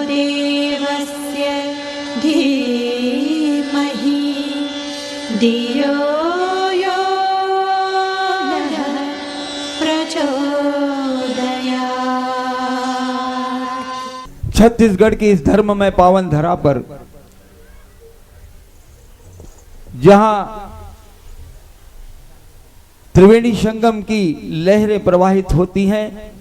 देवस्य धीमहि धियो यो नः प्रचोदयात्। छत्तीसगढ़ की इस धर्म में पावन धरा पर जहां त्रिवेणी संगम की लहरें प्रवाहित होती हैं,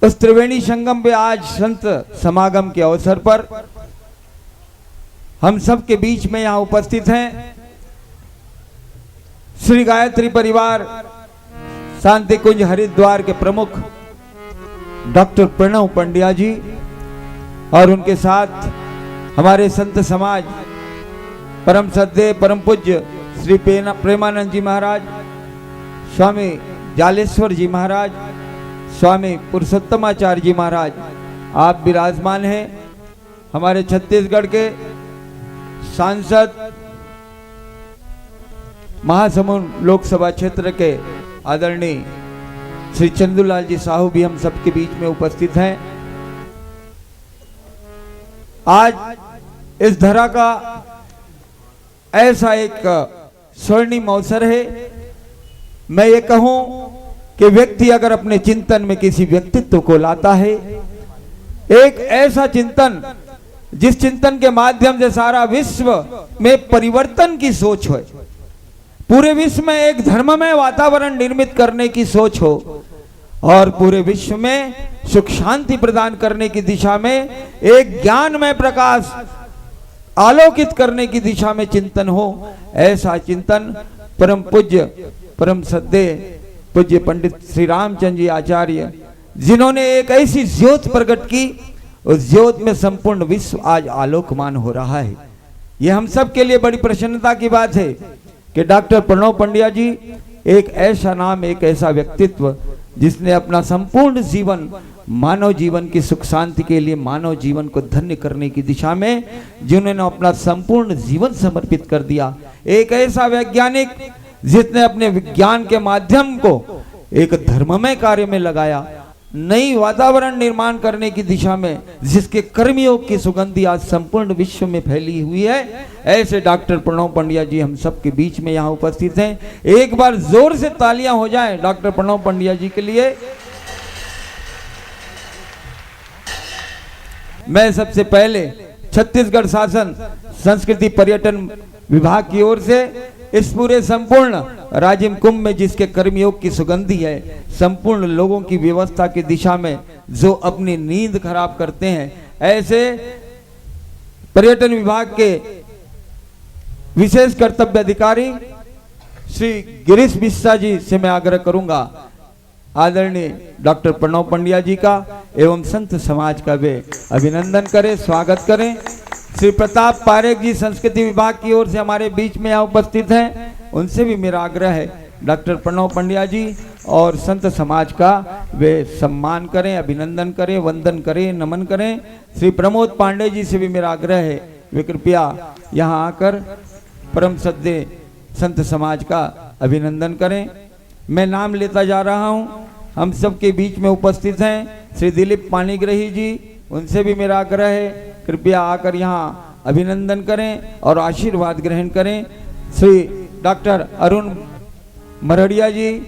उस त्रिवेणी संगम पे आज संत समागम के अवसर पर हम सब के बीच में यहां उपस्थित हैं श्री गायत्री परिवार शांति कुंज हरिद्वार के प्रमुख डॉक्टर प्रणव पंड्या जी और उनके साथ हमारे संत समाज परम श्रद्धेय परम पूज्य श्री प्रेमानंद जी महाराज, स्वामी जालेश्वर जी महाराज, स्वामी पुरुषोत्तमाचार्य जी महाराज, आप विराजमान हैं। हमारे छत्तीसगढ़ के सांसद महासमुंद लोकसभा क्षेत्र के आदरणीय श्री चंदूलाल जी साहू भी हम सबके बीच में उपस्थित हैं। आज इस धरा का ऐसा एक स्वर्णिम अवसर है। मैं ये कहूं कि व्यक्ति अगर अपने चिंतन में किसी व्यक्तित्व को लाता है, एक ऐसा चिंतन जिस चिंतन के माध्यम से सारा विश्व में परिवर्तन की सोच हो, पूरे विश्व में एक धर्ममय वातावरण निर्मित करने की सोच हो और पूरे विश्व में सुख शांति प्रदान करने की दिशा में एक ज्ञानमय प्रकाश आलोकित करने की दिशा में चिंतन हो, ऐसा चिंतन परम पूज्य परम श्रद्धेय पूज्य पंडित श्री रामचंद्र जी आचार्य, जिन्होंने एक ऐसी ज्योत प्रकट की, उस ज्योत में संपूर्ण विश्व आज आलोकमान हो रहा है। यह हम सब के लिए बड़ी प्रसन्नता की बात है कि डॉक्टर प्रणव पंड्या जी एक ऐसा नाम, एक ऐसा व्यक्तित्व जिसने अपना संपूर्ण जीवन मानव जीवन की सुख शांति के लिए, मानव जीवन को धन्य करने की दिशा में जिन्होंने अपना संपूर्ण जीवन समर्पित कर दिया। एक ऐसा वैज्ञानिक जिसने अपने विज्ञान के माध्यम को एक धर्ममय कार्य में लगाया, नई वातावरण निर्माण करने की दिशा में, जिसके कर्मयोग की सुगंधी आज संपूर्ण विश्व में फैली हुई है, ऐसे डॉक्टर प्रणव पंड्या जी हम सबके बीच में यहाँ उपस्थित हैं। एक बार जोर से तालियां हो जाएं डॉक्टर प्रणव पंड्या जी के लिए। मैं सबसे पहले छत्तीसगढ़ शासन संस्कृति पर्यटन विभाग की ओर से इस पूरे संपूर्ण राजिम कुंभ में जिसके कर्मयोग की सुगंधी है, संपूर्ण लोगों की व्यवस्था की दिशा में जो अपनी नींद खराब करते हैं, ऐसे पर्यटन विभाग के विशेष कर्तव्य अधिकारी श्री गिरीश बिस्सा जी से मैं आग्रह करूंगा, आदरणीय डॉक्टर प्रणव पंड्या जी का एवं संत समाज का वे अभिनंदन करें, स्वागत करें। श्री प्रताप पारेख जी संस्कृति विभाग की ओर से हमारे बीच में यहाँ उपस्थित हैं, उनसे भी मेरा आग्रह है डॉक्टर प्रणव पंड्या जी और संत समाज का वे सम्मान करें, अभिनंदन करें, वंदन करें, नमन करें। श्री प्रमोद पांडे जी से भी मेरा आग्रह है वे कृपया यहाँ आकर परम श्रद्धेय संत समाज का अभिनंदन करें। मैं नाम लेता जा रहा हूँ, हम सबके बीच में उपस्थित हैं श्री दिलीप पानीग्रही जी, उनसे भी मेरा आग्रह है कृपया आकर यहाँ अभिनंदन करें और आशीर्वाद ग्रहण करें। श्री डॉक्टर अरुण मरहड़िया जी,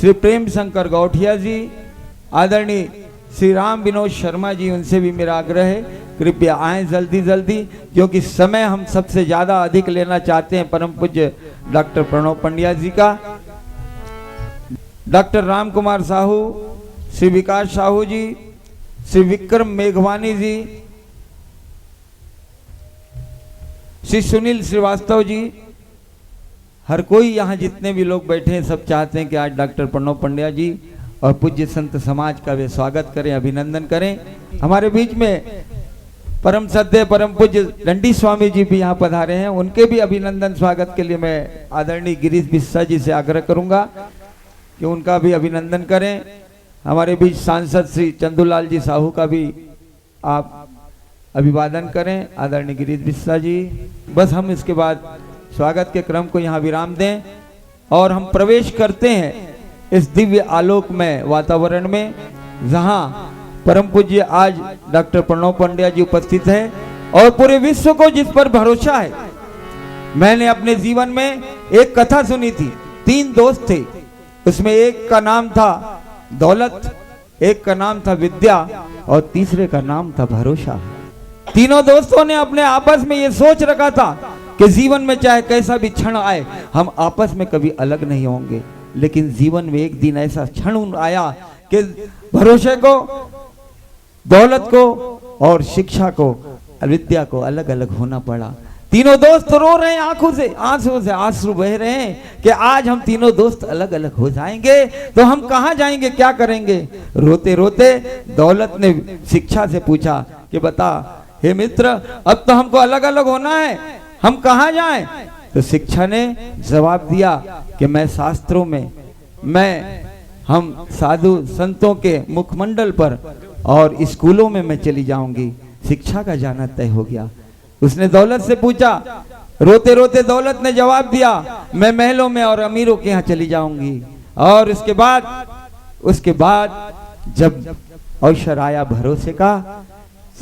श्री प्रेम शंकर गौठिया जी, आदरणीय श्री राम विनोद शर्मा जी, उनसे भी मेरा आग्रह है कृपया आएँ जल्दी जल्दी, क्योंकि समय हम सबसे ज़्यादा अधिक लेना चाहते हैं परम पूज्य डॉक्टर प्रणव पंड्या जी का। डॉक्टर राम कुमार साहू, श्री विकास साहू जी, श्री विक्रम मेघवानी जी, श्री सुनील श्रीवास्तव जी, हर कोई यहाँ जितने भी लोग बैठे हैं सब चाहते हैं कि आज डॉक्टर प्रणव पंड्या जी और पूज्य संत समाज का वे स्वागत करें, अभिनंदन करें। हमारे बीच में परम श्रद्धेय परम पूज्य दंडी स्वामी जी भी यहाँ पधारे हैं, उनके भी अभिनंदन स्वागत के लिए मैं आदरणीय गिरीश बिस्सा जी से आग्रह करूंगा कि उनका भी अभिनंदन करें। हमारे बीच सांसद श्री चंदूलाल जी साहू का भी आप अभिवादन करें, आदरणीय गिरीश बिस्सा जी। बस हम इसके बाद स्वागत के क्रम को यहाँ विराम दें और हम प्रवेश करते हैं इस दिव्य आलोकमय वातावरण में, जहाँ परम पूज्य आज डॉक्टर प्रणव पंड्या जी उपस्थित हैं और पूरे विश्व को जिस पर भरोसा है। मैंने अपने जीवन में एक कथा सुनी थी। 3 दोस्त थे, उसमें एक का नाम था दौलत, एक का नाम था विद्या और तीसरे का नाम था भरोसा। तीनों दोस्तों ने अपने आपस में ये सोच रखा था कि जीवन में चाहे कैसा भी क्षण आए हम आपस में कभी अलग नहीं होंगे। लेकिन जीवन में एक दिन ऐसा क्षण आया कि भरोसे को, दौलत को और शिक्षा को, विद्या को अलग अलग होना पड़ा। तीनों दोस्त रो रहे हैं, आंखों से आंसू बह रहे हैं कि आज हम तीनों दोस्त अलग अलग हो जाएंगे तो हम कहां जाएंगे, क्या करेंगे। रोते रोते दौलत ने शिक्षा से पूछा कि बता हे मित्र, अब तो हमको अलग अलग होना है, हम कहां जाएं। तो शिक्षा ने जवाब दिया कि मैं शास्त्रों में, हम साधु संतों के मुखमंडल पर और स्कूलों में मैं चली जाऊंगी। शिक्षा का जाना तय हो गया। उसने दौलत से पूछा, रोते रोते दौलत ने जवाब दिया मैं महलों में और अमीरों के यहाँ चली जाऊंगी। और उसके बाद जब अवसर आया भरोसे का,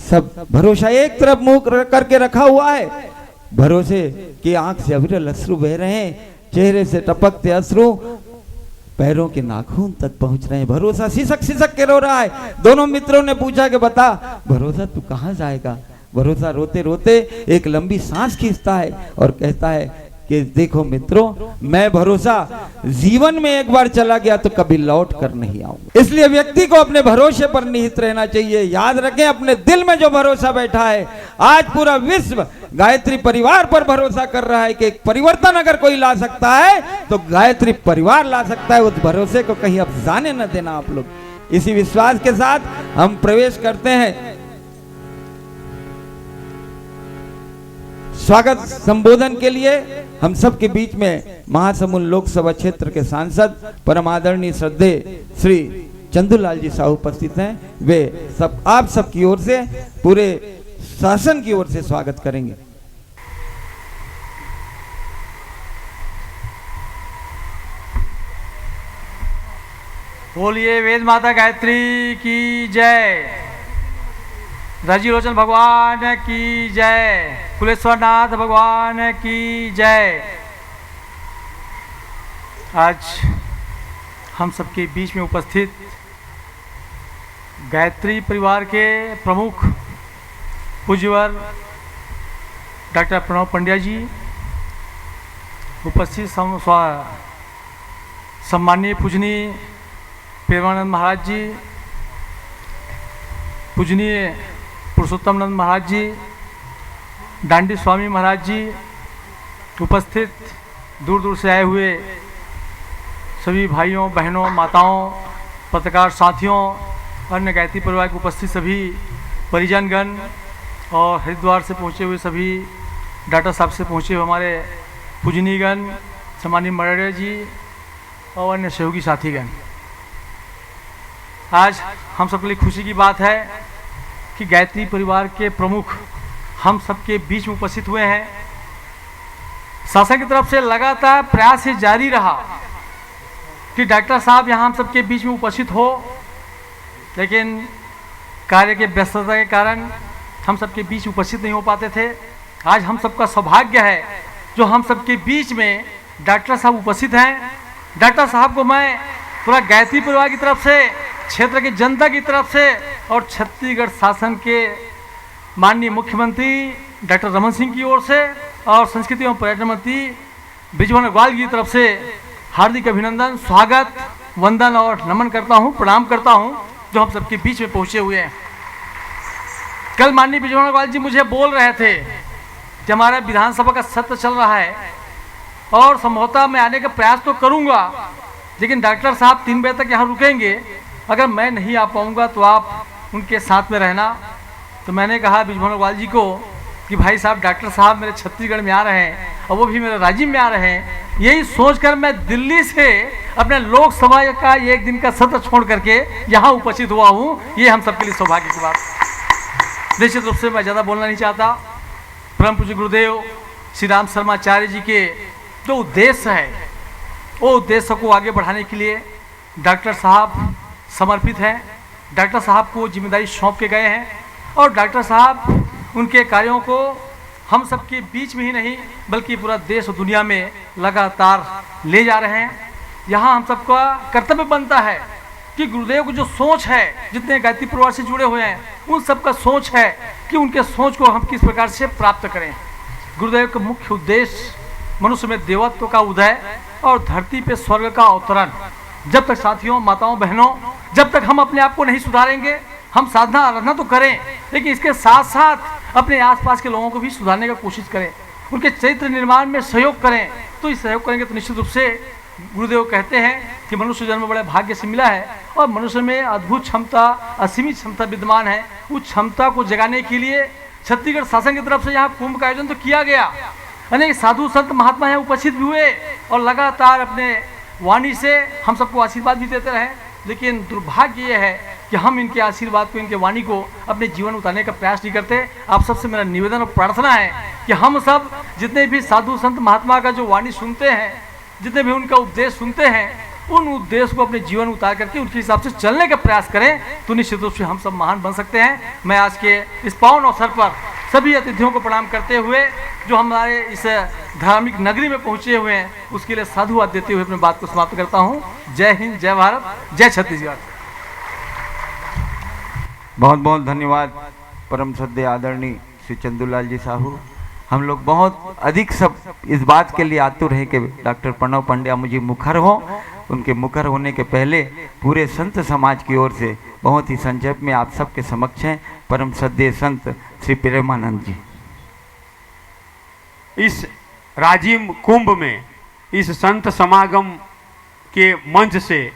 सब भरोसा एक तरफ मुंह करके रखा हुआ है, भरोसे की आंख से अविरल अश्रु बह रहे हैं, चेहरे से टपकते अश्रु पैरों के नाखून तक पहुंच रहे हैं। भरोसा सिसक सिसक के रो रहा है। दोनों मित्रों ने पूछा कि बता भरोसा तू कहां जाएगा। भरोसा रोते रोते एक लंबी सांस खींचता है और कहता है कि देखो मित्रों, मैं भरोसा जीवन में एक बार चला गया तो कभी लौट कर नहीं आऊंगा। इसलिए व्यक्ति को अपने भरोसे पर निहित रहना चाहिए। याद रखें, अपने दिल में जो भरोसा बैठा है, आज पूरा विश्व गायत्री परिवार पर भरोसा कर रहा है कि एक परिवर्तन अगर कोई ला सकता है तो गायत्री परिवार ला सकता है। उस भरोसे को कहीं अब जाने न देना आप लोग। इसी विश्वास के साथ हम प्रवेश करते हैं स्वागत संबोधन के लिए। हम सब के बीच में महासमुंद लोकसभा क्षेत्र के सांसद परम आदरणीय श्रद्धेय श्री चंदूलाल जी साहू उपस्थित हैं। वे सब आप सब की ओर से, पूरे शासन की ओर से स्वागत करेंगे। बोलिए वेद माता गायत्री की जय, राजीव लोचन भगवान की जय, कुलेश्वर नाथ भगवान की जय। आज हम सबके बीच में उपस्थित गायत्री परिवार के प्रमुख पूज्यवर डॉक्टर प्रणव पंड्या जी, उपस्थित सम्माननीय पूजनीय प्रेमानंद महाराज जी, पूजनीय पुरुषोत्तम नंद महाराज जी, डांडी स्वामी महाराज जी, उपस्थित दूर दूर से आए हुए सभी भाइयों बहनों माताओं पत्रकार साथियों, अन्य गायत्री परिवार के उपस्थित सभी परिजनगण और हरिद्वार से पहुँचे हुए सभी डॉक्टर साहब से पहुँचे हुए हमारे पूजनीगण, सम्माननीय मर्यादा जी और अन्य सहयोगी साथीगण। आज हम सबके लिए खुशी की बात है कि गायत्री परिवार के प्रमुख हम सबके बीच में उपस्थित हुए हैं। शासन की तरफ से लगातार प्रयास ही जारी रहा कि डॉक्टर साहब यहाँ हम सबके बीच में उपस्थित हो, लेकिन कार्य के व्यस्तता के कारण हम सबके बीच उपस्थित नहीं हो पाते थे। आज हम सबका सौभाग्य है जो हम सबके बीच में डॉक्टर साहब उपस्थित हैं। डॉक्टर साहब को मैं पूरा गायत्री परिवार की तरफ से, क्षेत्र की जनता की तरफ से और छत्तीसगढ़ शासन के माननीय मुख्यमंत्री डॉक्टर रमन सिंह की ओर से और संस्कृति एवं पर्यटन मंत्री बृजमोहन अग्रवाल की तरफ से हार्दिक अभिनंदन, स्वागत, वंदन और नमन करता हूं, प्रणाम करता हूं जो हम सबके बीच में पहुंचे हुए हैं। कल माननीय बृजमोहन अग्रवाल जी मुझे बोल रहे थे कि हमारा विधानसभा का सत्र चल रहा है और संभवतः मैं आने का प्रयास तो करूंगा, लेकिन डॉक्टर साहब 3 बजे तक यहाँ रुकेंगे, अगर मैं नहीं आ पाऊंगा तो आप उनके साथ में रहना। तो मैंने कहा बृजमोहन अग्रवाल जी को कि भाई साहब डॉक्टर साहब मेरे छत्तीसगढ़ में आ रहे हैं और वो भी मेरे राज्य में आ रहे हैं, यही सोचकर मैं दिल्ली से अपने लोकसभा का 1 दिन का सत्र छोड़ करके यहाँ उपस्थित हुआ हूँ। ये हम सबके लिए सौभाग्य की बात। निश्चित रूप से मैं ज़्यादा बोलना नहीं चाहता। परम पूज्य गुरुदेव श्री राम शर्माचार्य जी के जो उद्देश्य है, वो उद्देश्य को आगे बढ़ाने के लिए डॉक्टर साहब समर्पित हैं। डॉक्टर साहब को जिम्मेदारी सौंप के गए हैं और डॉक्टर साहब उनके कार्यों को हम सबके बीच में ही नहीं बल्कि पूरा देश और दुनिया में लगातार ले जा रहे हैं। यहाँ हम सबका कर्तव्य बनता है कि गुरुदेव की जो सोच है, जितने गायत्री परिवार से जुड़े हुए हैं उन सबका सोच है कि उनके सोच को हम किस प्रकार से प्राप्त करें। गुरुदेव का मुख्य उद्देश्य मनुष्य में देवत्व का उदय और धरती पे स्वर्ग का अवतरण। जब तक साथियों, माताओं, बहनों, जब तक हम अपने आप को नहीं सुधारेंगे, हम साधना आराधना तो करें लेकिन इसके साथ साथ अपने आसपास के लोगों को भी सुधारने का कोशिश करें, उनके चरित्र निर्माण में सहयोग करें। तो इस सहयोग करेंगे तो निश्चित रूप से गुरुदेव कहते हैं कि मनुष्य जन्म बड़े भाग्य से मिला है और मनुष्य में अद्भुत क्षमता, असीमित क्षमता विद्यमान है। उस क्षमता को जगाने के लिए छत्तीसगढ़ शासन की तरफ से यहाँ कुंभ का आयोजन तो किया गया। अनेक साधु संत महात्मा यहाँ उपस्थित भी हुए और लगातार अपने वाणी से हम सबको आशीर्वाद भी देते रहे। लेकिन दुर्भाग्य ये है कि हम इनके आशीर्वाद को, इनके वाणी को अपने जीवन उतारने का प्रयास नहीं करते। आप सबसे मेरा निवेदन और प्रार्थना है कि हम सब जितने भी साधु संत महात्मा का जो वाणी सुनते हैं, जितने भी उनका उपदेश सुनते हैं, उन उद्देश्य को अपने जीवन में उतार करके उनके हिसाब से चलने का प्रयास करें तो निश्चित रूप से हम सब महान बन सकते हैं। मैं आज के इस पावन अवसर पर सभी अतिथियों को प्रणाम करते हुए जो हमारे इस धार्मिक नगरी में पहुंचे हुए हैं उसके लिए साधुवाद देते हुए अपनी बात को समाप्त करता हूं। जय हिंद, जय भारत, जय छत्तीसगढ़। बहुत बहुत धन्यवाद परम श्रद्धेय आदरणीय श्री चंदूलाल जी साहू। हम लोग बहुत अधिक सब इस बात के लिए आतुर हैं कि डॉक्टर प्रणव पंड्या मुझे मुखर हो। उनके मुखर होने के पहले पूरे संत समाज की ओर से बहुत ही संक्षेप में आप सबके समक्ष हैं परम श्रद्धेय संत श्री प्रेमानंद जी। इस राजिम कुंभ में, इस संत समागम के मंच से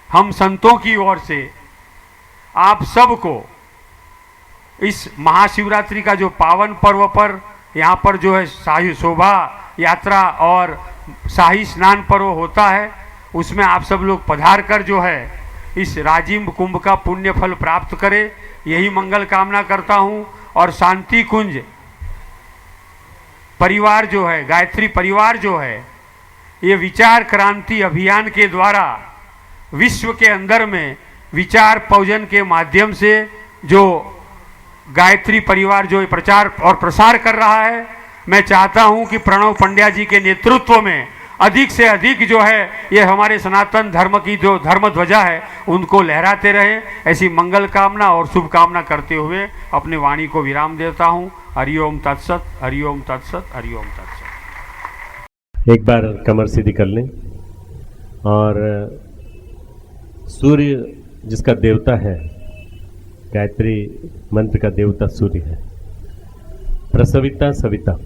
हम संतों की ओर से आप सबको इस महाशिवरात्रि का जो पावन पर्व पर यहाँ पर जो है शाही शोभा यात्रा और शाही स्नान पर्व होता है उसमें आप सब लोग पधार कर जो है इस राजिम कुंभ का पुण्य फल प्राप्त करें, यही मंगल कामना करता हूँ। और शांति कुंज परिवार जो है, गायत्री परिवार जो है, ये विचार क्रांति अभियान के द्वारा विश्व के अंदर में विचार पूजन के माध्यम से जो गायत्री परिवार जो प्रचार और प्रसार कर रहा है, मैं चाहता हूं कि प्रणव पंड्या जी के नेतृत्व में अधिक से अधिक जो है ये हमारे सनातन धर्म की जो धर्म ध्वजा है उनको लहराते रहे। ऐसी मंगल कामना और शुभकामना करते हुए अपने वाणी को विराम देता हूं। हरिओम तत्सत, हरिओम तत्सत, हरिओम तत्सत। एक बार कमर सीधी कर लें और सूर्य जिसका देवता है, गायत्री मंत्र का देवता सूर्य है। प्रसविता सविता,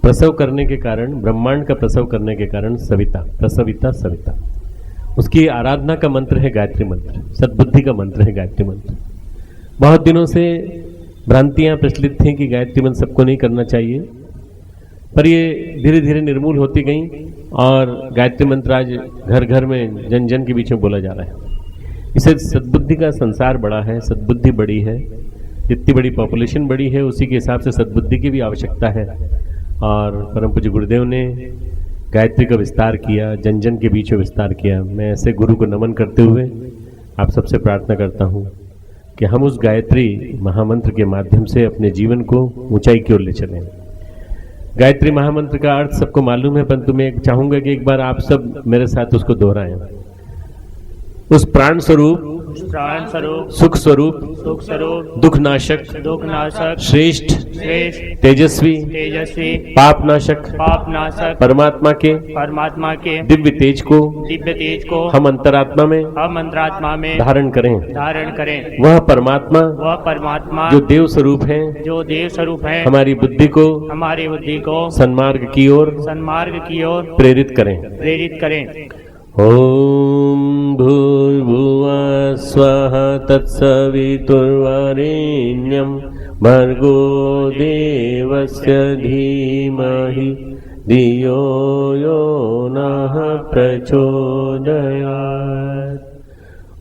प्रसव करने के कारण, ब्रह्मांड का प्रसव करने के कारण सविता, प्रसविता सविता, उसकी आराधना का मंत्र है गायत्री मंत्र, सद्बुद्धि का मंत्र है गायत्री मंत्र। बहुत दिनों से भ्रांतियां प्रचलित थीं कि गायत्री मंत्र सबको नहीं करना चाहिए, पर ये धीरे धीरे निर्मूल होती गई और गायत्री मंत्र आज घर घर में, जन जन के बीच में बोला जा रहा है। इसे सद्बुद्धि का संसार बड़ा है, सद्बुद्धि बड़ी है, जितनी बड़ी पॉपुलेशन बड़ी है उसी के हिसाब से सद्बुद्धि की भी आवश्यकता है। और परम पूज्य गुरुदेव ने गायत्री का विस्तार किया, जन जन के बीच में विस्तार किया। मैं ऐसे गुरु को नमन करते हुए आप सबसे प्रार्थना करता हूँ कि हम उस गायत्री महामंत्र के माध्यम से अपने जीवन को ऊंचाई की ओर ले चलें। गायत्री महामंत्र का अर्थ सबको मालूम है, परंतु मैं चाहूँगा कि एक बार आप सब मेरे साथ उसको दोहराएं। उस प्राण स्वरूप, सुख स्वरूप, दुख नाशक, श्रेष्ठ, तेजस्वी, पाप नाशक, परमात्मा के दिव्य तेज को हम अंतरात्मा में धारण करें। वह परमात्मा जो देव स्वरूप है हमारी बुद्धि को सन्मार्ग की ओर प्रेरित करें। ओम भूर्भुवः स्वः तत्सवितुर्वरेण्यं भर्गो देवस्य धीमहि धियो यो नः प्रचोदयात्।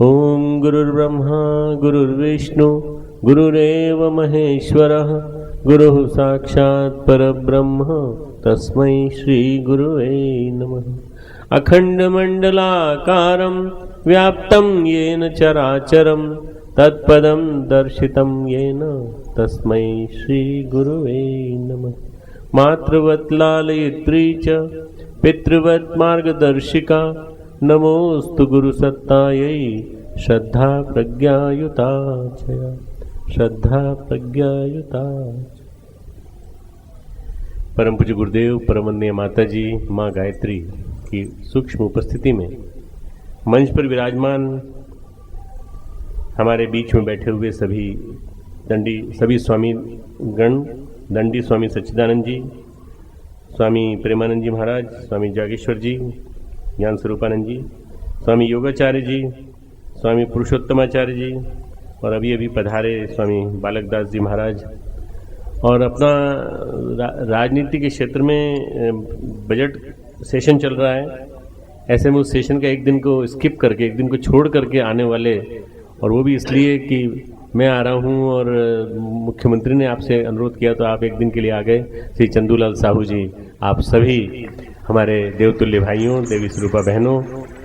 ओम गुरुर्ब्रह्मा गुरुर्विष्णु गुरुरेव महेश्वरः गुरुः साक्षात् परब्रह्म तस्मै श्री गुरुवे नमः। अखंड मंडलाकारं व्याप्तं येन चराचरं तत्पदं दर्शितं येन तस्मै श्रीगुरुवे नमः। मातृवत् लालयित्री च पितृवत् मार्गदर्शिका नमोस्तु गुरुसत्तायै श्रद्धा प्रज्ञायुता च श्रद्धा प्रज्ञायुता। परम पूज्य गुरुदेव परमवंदनीय माता जी माँ गायत्री की सूक्ष्म उपस्थिति में मंच पर विराजमान हमारे बीच में बैठे हुए सभी स्वामी गण, दंडी स्वामी सच्चिदानंद जी, स्वामी प्रेमानंद जी महाराज, स्वामी जागेश्वर जी, ज्ञान स्वरूपानंद जी, स्वामी योगाचार्य जी, स्वामी पुरुषोत्तमाचार्य जी और अभी अभी पधारे स्वामी बालकदास जी महाराज। और अपना राजनीति के क्षेत्र में बजट सेशन चल रहा है, ऐसे में उस सेशन का एक दिन को स्किप करके, एक दिन को छोड़ करके आने वाले, और वो भी इसलिए कि मैं आ रहा हूँ और मुख्यमंत्री ने आपसे अनुरोध किया तो आप एक दिन के लिए आ गए। श्री चंदूलाल साहू जी, आप सभी हमारे देवतुल्य भाइयों, देवी स्वरूपा बहनों,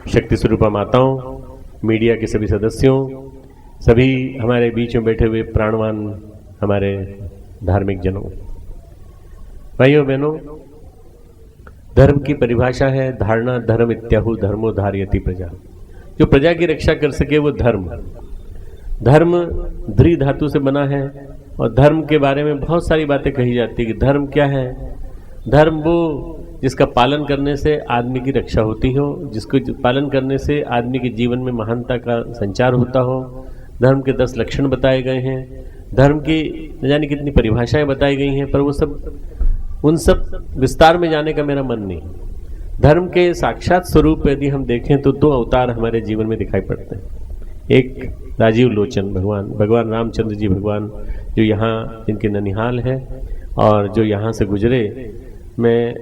शक्ति स्वरूपा माताओं, मीडिया के सभी सदस्यों, सभी हमारे बीच में बैठे हुए प्राणवान हमारे धार्मिक जनों, भाइयों बहनों, धर्म की परिभाषा है धारणा धर्म इत्याहु धर्मो धारयति प्रजा। जो प्रजा की रक्षा कर सके वो धर्म। धर्म ध्री धातु से बना है और धर्म के बारे में बहुत सारी बातें कही जाती है कि धर्म क्या है। धर्म वो जिसका पालन करने से आदमी की रक्षा होती हो, जिसको पालन करने से आदमी के जीवन में महानता का संचार होता हो। धर्म के 10 लक्षण बताए गए हैं, धर्म की न जाने कितनी परिभाषाएं बताई गई हैं, पर वो सब, उन सब विस्तार में जाने का मेरा मन नहीं। धर्म के साक्षात स्वरूप यदि हम देखें तो 2 अवतार हमारे जीवन में दिखाई पड़ते हैं। एक राजीव लोचन भगवान रामचंद्र जी भगवान, जो यहाँ जिनके ननिहाल है और जो यहाँ से गुजरे। मैं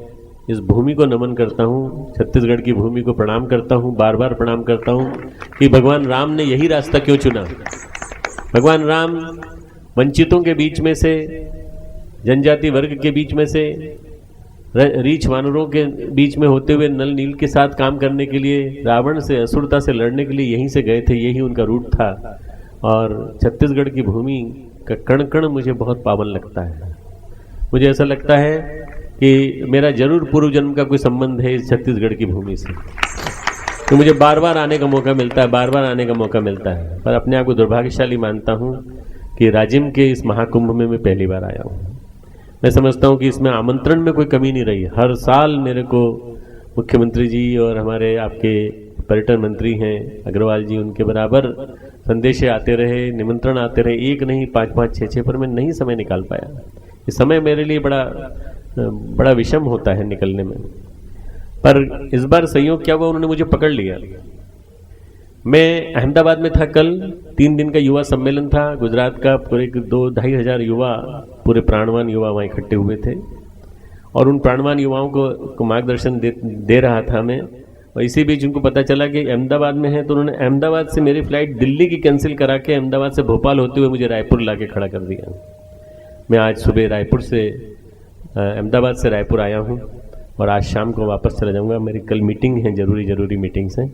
इस भूमि को नमन करता हूँ, छत्तीसगढ़ की भूमि को प्रणाम करता हूँ, बार बार प्रणाम करता हूँ कि भगवान राम ने यही रास्ता क्यों चुना। भगवान राम वंचितों के बीच में से, जनजाति वर्ग के बीच में से, रीछ वानरों के बीच में होते हुए नल नील के साथ काम करने के लिए, रावण से, असुरता से लड़ने के लिए यहीं से गए थे, यही उनका रूट था। और छत्तीसगढ़ की भूमि का कण कण मुझे बहुत पावन लगता है। मुझे ऐसा लगता है कि मेरा जरूर पूर्व जन्म का कोई संबंध है इस छत्तीसगढ़ की भूमि से, तो मुझे बार बार आने का मौका मिलता है, बार बार आने का मौका मिलता है। पर अपने आप को दुर्भाग्यशाली मानता हूँ कि राजिम के इस महाकुंभ में मैं पहली बार आया हूँ। मैं समझता हूँ कि इसमें आमंत्रण में कोई कमी नहीं रही। हर साल मेरे को मुख्यमंत्री जी और हमारे आपके पर्यटन मंत्री हैं अग्रवाल जी, उनके बराबर संदेश आते रहे, निमंत्रण आते रहे, एक नहीं 5-5, 6-6, पर मैं नहीं समय निकाल पाया। ये समय मेरे लिए बड़ा विषम होता है निकलने में। पर इस बार संयोग क्या हुआ, उन्होंने मुझे पकड़ लिया। मैं अहमदाबाद में था कल, 3 दिन का युवा सम्मेलन था गुजरात का, पूरे 2-2.5 हज़ार युवा, पूरे प्राणवान युवा वहाँ इकट्ठे हुए थे और उन प्राणवान युवाओं को मार्गदर्शन दे रहा था मैं। और इसी बीच उनको पता चला कि अहमदाबाद में है, तो उन्होंने अहमदाबाद से मेरी फ्लाइट दिल्ली की कैंसिल करा के अहमदाबाद से भोपाल होते हुए मुझे रायपुर ला के खड़ा कर दिया। मैं आज सुबह रायपुर से, अहमदाबाद से रायपुर आया हूँ और आज शाम को वापस चला जाऊँगा। मेरी कल मीटिंग है, ज़रूरी मीटिंग्स हैं,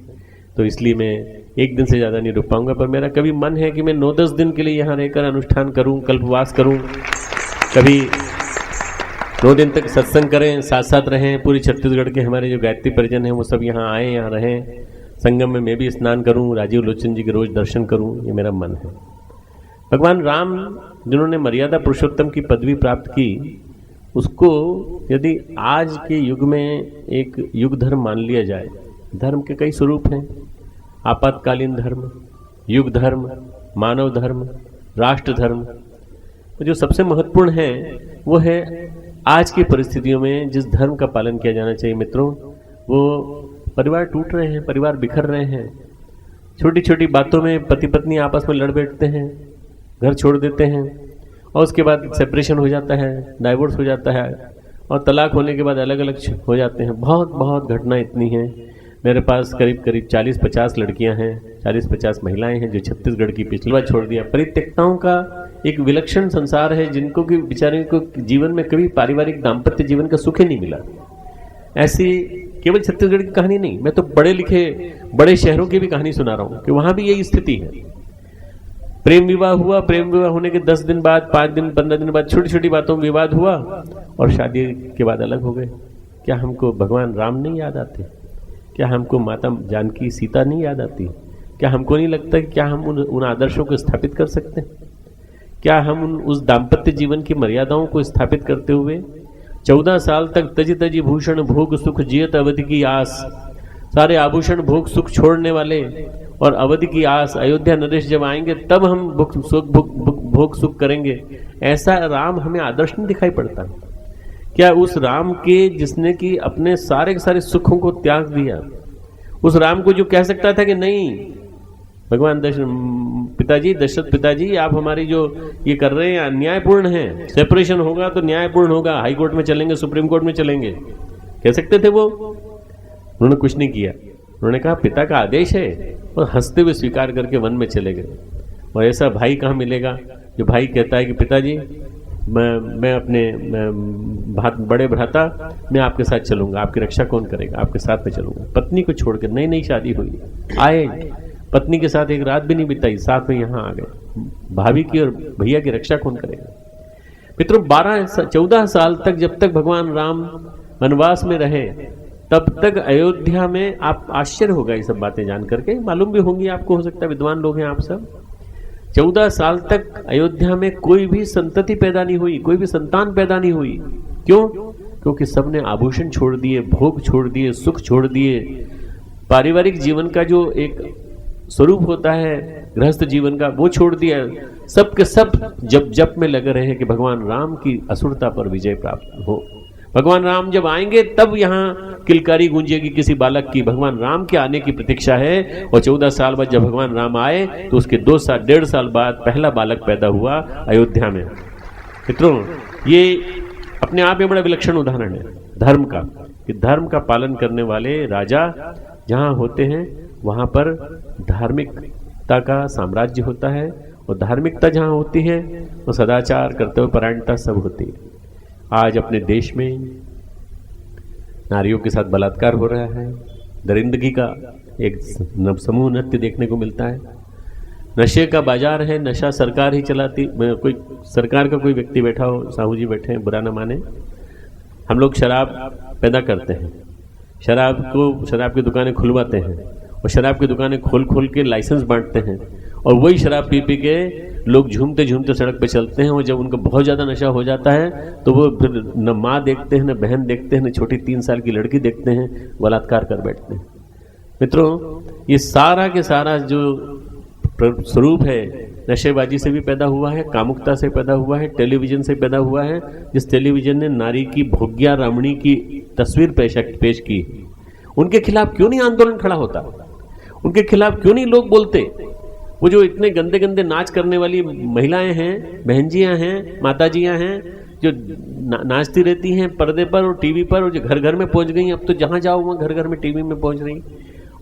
तो इसलिए मैं एक दिन से ज़्यादा नहीं रुक पाऊंगा। पर मेरा कभी मन है कि मैं 9-10 दिन के लिए यहाँ रहकर अनुष्ठान करूँ, कल्पवास करूँ, कभी 9 दिन तक सत्संग करें, साथ साथ रहें। पूरी छत्तीसगढ़ के हमारे जो गायत्री परिजन हैं वो सब यहाँ आए, यहाँ रहें, संगम में मैं भी स्नान करूँ, राजीव लोचन जी के रोज दर्शन करूँ, ये मेरा मन है। भगवान राम जिन्होंने मर्यादा पुरुषोत्तम की पदवी प्राप्त की, उसको यदि आज के युग में एक युग धर्म मान लिया जाए। धर्म के कई स्वरूप हैं, आपातकालीन धर्म, युग धर्म, मानव धर्म, राष्ट्र धर्म। जो सबसे महत्वपूर्ण है वो है आज की परिस्थितियों में जिस धर्म का पालन किया जाना चाहिए मित्रों, वो परिवार टूट रहे हैं, परिवार बिखर रहे हैं। छोटी छोटी बातों में पति पत्नी आपस में लड़ बैठते हैं, घर छोड़ देते हैं और उसके बाद सेपरेशन हो जाता है, डाइवोर्स हो जाता है और तलाक होने के बाद अलग अलग हो जाते हैं। बहुत घटना इतनी हैं। मेरे पास करीब 40-50 लड़कियां हैं, 40-50 महिलाएं हैं जो छत्तीसगढ़ की पिछली बार छोड़ दिया। परित्यक्ताओं का एक विलक्षण संसार है, जिनको कि बेचारे को जीवन में कभी पारिवारिक दाम्पत्य जीवन का सुख ही नहीं मिला। ऐसी केवल छत्तीसगढ़ की कहानी नहीं, मैं तो पढ़े लिखे बड़े शहरों की भी कहानी सुना रहा हूं कि वहां भी यही स्थिति है। प्रेम विवाह हुआ, प्रेम विवाह होने के 10 दिन बाद, 5 दिन, 15 दिन बाद छोटी छोटी बातों में विवाद हुआ और शादी के बाद अलग हो गए। क्या हमको भगवान राम नहीं याद आते? क्या हमको माता जानकी सीता नहीं याद आती? क्या हमको नहीं लगता कि क्या हम उन आदर्शों को स्थापित कर सकते हैं? क्या हम उस दाम्पत्य जीवन की मर्यादाओं को स्थापित करते हुए 14 साल तक तजी तजी भूषण भोग सुख जियत अवधि की आस, सारे आभूषण भोग सुख छोड़ने वाले और अवधि की आस, अयोध्या नरेश जब आएंगे तब हम भोग सुख करेंगे, ऐसा राम हमें आदर्श नहीं दिखाई पड़ता? क्या उस राम के जिसने कि अपने सारे के सारे सुखों को त्याग दिया, उस राम को जो कह सकता था कि नहीं भगवान पिताजी, दशरथ पिताजी, आप हमारी जो ये कर रहे हैं अन्यायपूर्ण है, सेपरेशन होगा तो न्यायपूर्ण होगा, हाई कोर्ट में चलेंगे, सुप्रीम कोर्ट में चलेंगे, कह सकते थे वो? उन्होंने कुछ नहीं किया। उन्होंने कहा पिता का आदेश है और हंसते हुए स्वीकार करके वन में चले गए। और ऐसा भाई कहाँ मिलेगा जो भाई कहता है कि पिताजी मैं अपने बड़े भ्राता, मैं आपके साथ चलूंगा, आपकी रक्षा कौन करेगा, आपके साथ में चलूंगा। पत्नी को छोड़कर नई नई शादी हुई, आए, पत्नी के साथ एक रात भी नहीं बिताई, साथ में यहाँ आ गए। भाभी की और भैया की रक्षा कौन करेगा? मित्रों 14 साल तक जब तक भगवान राम वनवास में रहे तब तक अयोध्या में, आप आश्चर्य होगा ये सब बातें जान करके, मालूम भी होंगी आपको, हो सकता है विद्वान लोग हैं आप सब, 14 साल तक अयोध्या में कोई भी संतति पैदा नहीं हुई, कोई भी संतान पैदा नहीं हुई। क्यों? क्योंकि सबने आभूषण छोड़ दिए, भोग छोड़ दिए, सुख छोड़ दिए। पारिवारिक जीवन का जो एक स्वरूप होता है गृहस्थ जीवन का, वो छोड़ दिया। सब के सब जप में लगे रहे कि भगवान राम की असुरता पर विजय प्राप्त हो। भगवान राम जब आएंगे तब यहाँ किलकारी गूंजेगी किसी बालक की, भगवान राम के आने की प्रतीक्षा है। और 14 साल बाद जब भगवान राम आए तो उसके 1.5 साल बाद पहला बालक पैदा हुआ अयोध्या में। मित्रों ये अपने आप में बड़ा विलक्षण उदाहरण है धर्म का, कि धर्म का पालन करने वाले राजा जहाँ होते हैं वहाँ पर धार्मिकता का साम्राज्य होता है, और धार्मिकता जहाँ होती है वो सदाचार, कर्तव्य परायणता सब होती है। आज अपने देश में नारियों के साथ बलात्कार हो रहा है, दरिंदगी का एक समूह नृत्य देखने को मिलता है, नशे का बाजार है, नशा सरकार ही चलाती, कोई सरकार का कोई व्यक्ति बैठा हो, साहू जी बैठे हैं, बुरा न माने, हम लोग शराब पैदा करते हैं, शराब की दुकानें खुलवाते हैं और शराब की दुकानें खोल के लाइसेंस बांटते हैं, और वही शराब पी के लोग झूमते झूमते सड़क पे चलते हैं। और जब उनका बहुत ज़्यादा नशा हो जाता है तो वो फिर न माँ देखते हैं, न बहन देखते हैं, न छोटी 3 साल की लड़की देखते हैं, बलात्कार कर बैठते हैं। मित्रों ये सारा के सारा जो स्वरूप है नशेबाजी से भी पैदा हुआ है, कामुकता से पैदा हुआ है, टेलीविजन से पैदा हुआ है। जिस टेलीविजन ने नारी की भोग्या रामणी की तस्वीर पेश की, उनके खिलाफ क्यों नहीं आंदोलन खड़ा होता? उनके खिलाफ क्यों नहीं लोग बोलते? वो जो इतने गंदे गंदे नाच करने वाली महिलाएं हैं, बहनजियां हैं, माताजियां हैं, जो नाचती रहती हैं पर्दे पर और टीवी पर, और जो घर घर में पहुंच गई, अब तो जहां जाओ वहां घर घर में टीवी में पहुंच रही,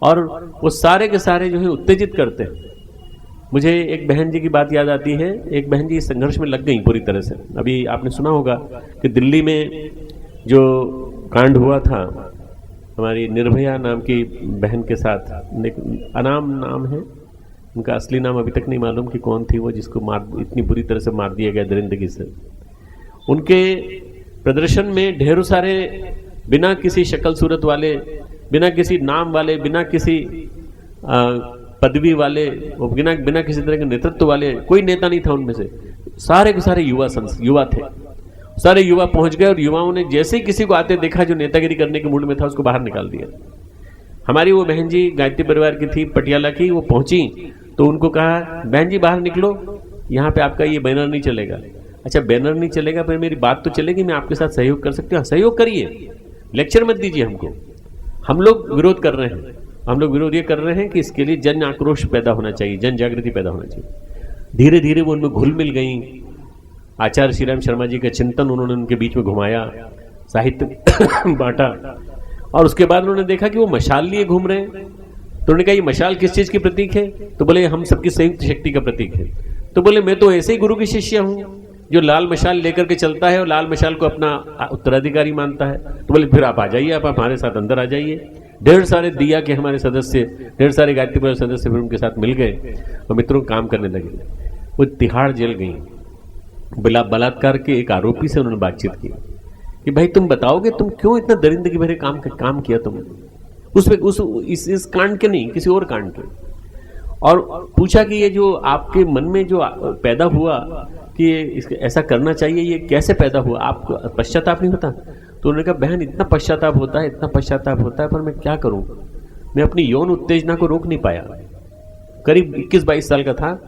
और वो सारे के सारे जो है उत्तेजित करते हैं। मुझे एक बहन जी की बात याद आती है। एक बहन जी इस संघर्ष में लग गई पूरी तरह से। अभी आपने सुना होगा कि दिल्ली में जो कांड हुआ था हमारी निर्भया नाम की बहन के साथ, अनाम नाम है उनका, असली नाम अभी तक नहीं मालूम कि कौन थी वो जिसको इतनी बुरी तरह से मार दिया गया दरिंदगी से। उनके प्रदर्शन में ढेरों सारे बिना किसी शक्ल सूरत वाले, बिना किसी नाम वाले, बिना किसी पदवी वाले, बिना किसी तरह के नेतृत्व वाले कोई नेता नहीं था उनमें से। सारे के सारे युवा थे। सारे युवा पहुंच गए और युवाओं ने जैसे ही किसी को आते देखा जो नेतागिरी करने के मूड में था, उसको बाहर निकाल दिया। हमारी वो बहन जी गायत्री परिवार की थी, पटियाला की, वो पहुंची तो उनको कहा बहन जी बाहर निकलो, यहाँ पे आपका ये बैनर नहीं चलेगा। अच्छा बैनर नहीं चलेगा पर मेरी बात तो चलेगी, मैं आपके साथ सहयोग कर सकती हूँ। सहयोग करिए, लेक्चर मत दीजिए हमको। हम लोग विरोध कर रहे हैं, हम लोग विरोध ये कर रहे हैं कि इसके लिए जन आक्रोश पैदा होना चाहिए, जन जागृति पैदा होना चाहिए। धीरे धीरे वो उनमें घुल मिल गई। आचार्य श्री राम शर्मा जी का चिंतन उन्होंने उनके बीच में घुमाया, साहित्य बांटा, और उसके बाद उन्होंने देखा कि वो मशाल लिए घूम रहे हैं। तो उन्होंने कहा ये मशाल किस चीज की प्रतीक है? तो बोले हम सबकी संयुक्त शक्ति का प्रतीक है। तो बोले मैं तो ऐसे ही गुरु की शिष्य हूँ जो लाल मशाल लेकर के चलता है और लाल मशाल को अपना उत्तराधिकारी मानता है। तो बोले फिर आप आ जाइए, आप हमारे साथ अंदर आ जाइए। ढेर सारे दिया के हमारे सदस्य, ढेर सारे गायत्री परिवार सदस्य फिर उनके साथ मिल गए और मित्रों काम करने लगे। वो तिहाड़ जेल गई, बलात्कार के एक आरोपी से उन्होंने बातचीत की कि भाई तुम बताओगे तुम क्यों इतना दरिंदगी भरे काम किया तुमने, इस कांड के नहीं, किसी और कांड के। और पूछा कि ये जो आपके मन में जो पैदा हुआ कि ये ऐसा करना चाहिए, ये कैसे पैदा हुआ, आपको पश्चाताप नहीं होता? तो उन्होंने कहा बहन इतना पश्चाताप होता है, इतना पश्चाताप होता है, पर मैं क्या करूं, मैं अपनी यौन उत्तेजना को रोक नहीं पाया। करीब 21-22 साल का था।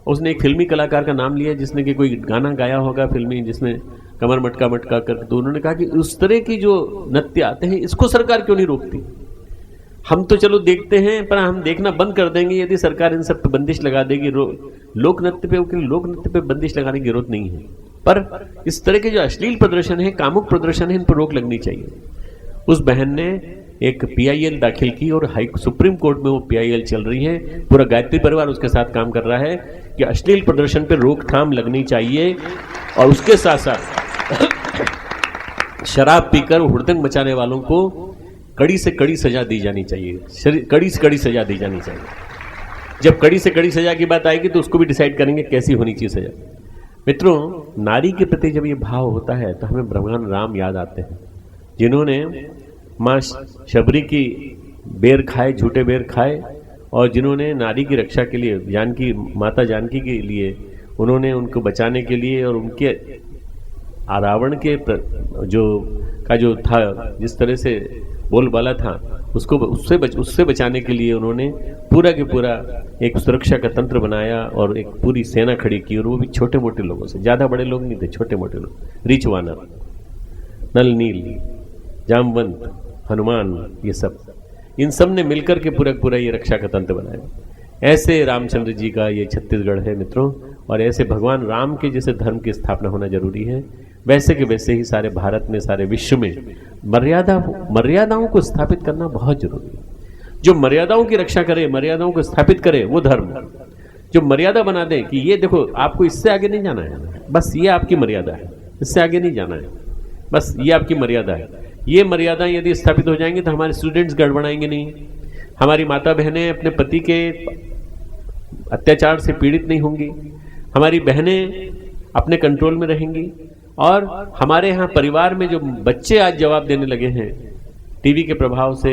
उसने एक फिल्मी कलाकार का नाम लिया जिसने कि कोई गाना गाया होगा फिल्मी, जिसमें कमर मटका मटका कर। तो उन्होंने कहा कि उस तरह की जो नृत्य आते हैं इसको सरकार क्यों नहीं रोकती? हम तो चलो देखते हैं, पर हम देखना बंद कर देंगे यदि सरकार इन सब पे बंदिश लगा देगी। लोक नृत्य पे बंदिश लगाने की जरूरत नहीं है, पर इस तरह के जो अश्लील प्रदर्शन है, कामुक प्रदर्शन है, इन पर रोक लगनी चाहिए। उस बहन ने एक PIL दाखिल की और सुप्रीम कोर्ट में वो PIL चल रही है। पूरा गायत्री परिवार उसके साथ काम कर रहा है कि अश्लील प्रदर्शन पर रोकथाम लगनी चाहिए और उसके साथ साथ शराब पीकर हुड़दंग मचाने वालों को कड़ी से कड़ी सजा दी जानी चाहिए, कड़ी से कड़ी सजा दी जानी चाहिए। जब कड़ी से कड़ी सजा की बात आएगी तो उसको भी डिसाइड करेंगे कैसी होनी चाहिए सजा। मित्रों, नारी के प्रति जब ये भाव होता है तो हमें भगवान राम याद आते हैं, जिन्होंने माँ शबरी की बेर खाए, झूठे बेर खाए, और जिन्होंने नारी की रक्षा के लिए माता जानकी के लिए उन्होंने उनको बचाने के लिए और उनके रावण के जो था, जिस तरह से बोलबाला था, उससे बचाने के लिए उन्होंने पूरा के पूरा एक सुरक्षा का तंत्र बनाया और एक पूरी सेना खड़ी की, और वो भी छोटे मोटे लोगों से, ज्यादा बड़े लोग नहीं थे, छोटे मोटे लोग, रीछ वानर, नल नील, जामवंत, हनुमान, ये सब, इन सब ने मिलकर के पूरा ये रक्षा का तंत्र बनाया। ऐसे रामचंद्र जी का ये छत्तीसगढ़ है मित्रों, और ऐसे भगवान राम के जैसे धर्म की स्थापना होना जरूरी है। वैसे के वैसे ही सारे भारत में, सारे विश्व में मर्यादाओं को स्थापित करना बहुत जरूरी है। जो मर्यादाओं की रक्षा करे, मर्यादाओं को स्थापित करे, वो धर्म। जो मर्यादा बना दे कि ये देखो आपको इससे आगे नहीं जाना है, बस ये आपकी मर्यादा है, इससे आगे नहीं जाना है, बस ये आपकी मर्यादा है। ये मर्यादा यदि स्थापित हो जाएंगी तो हमारे स्टूडेंट्स गड़बड़ाएंगे नहीं, हमारी माता बहनें अपने पति के अत्याचार से पीड़ित नहीं होंगी, हमारी बहनें अपने कंट्रोल में रहेंगी। और हमारे यहाँ परिवार में जो बच्चे आज जवाब देने लगे हैं टीवी के प्रभाव से,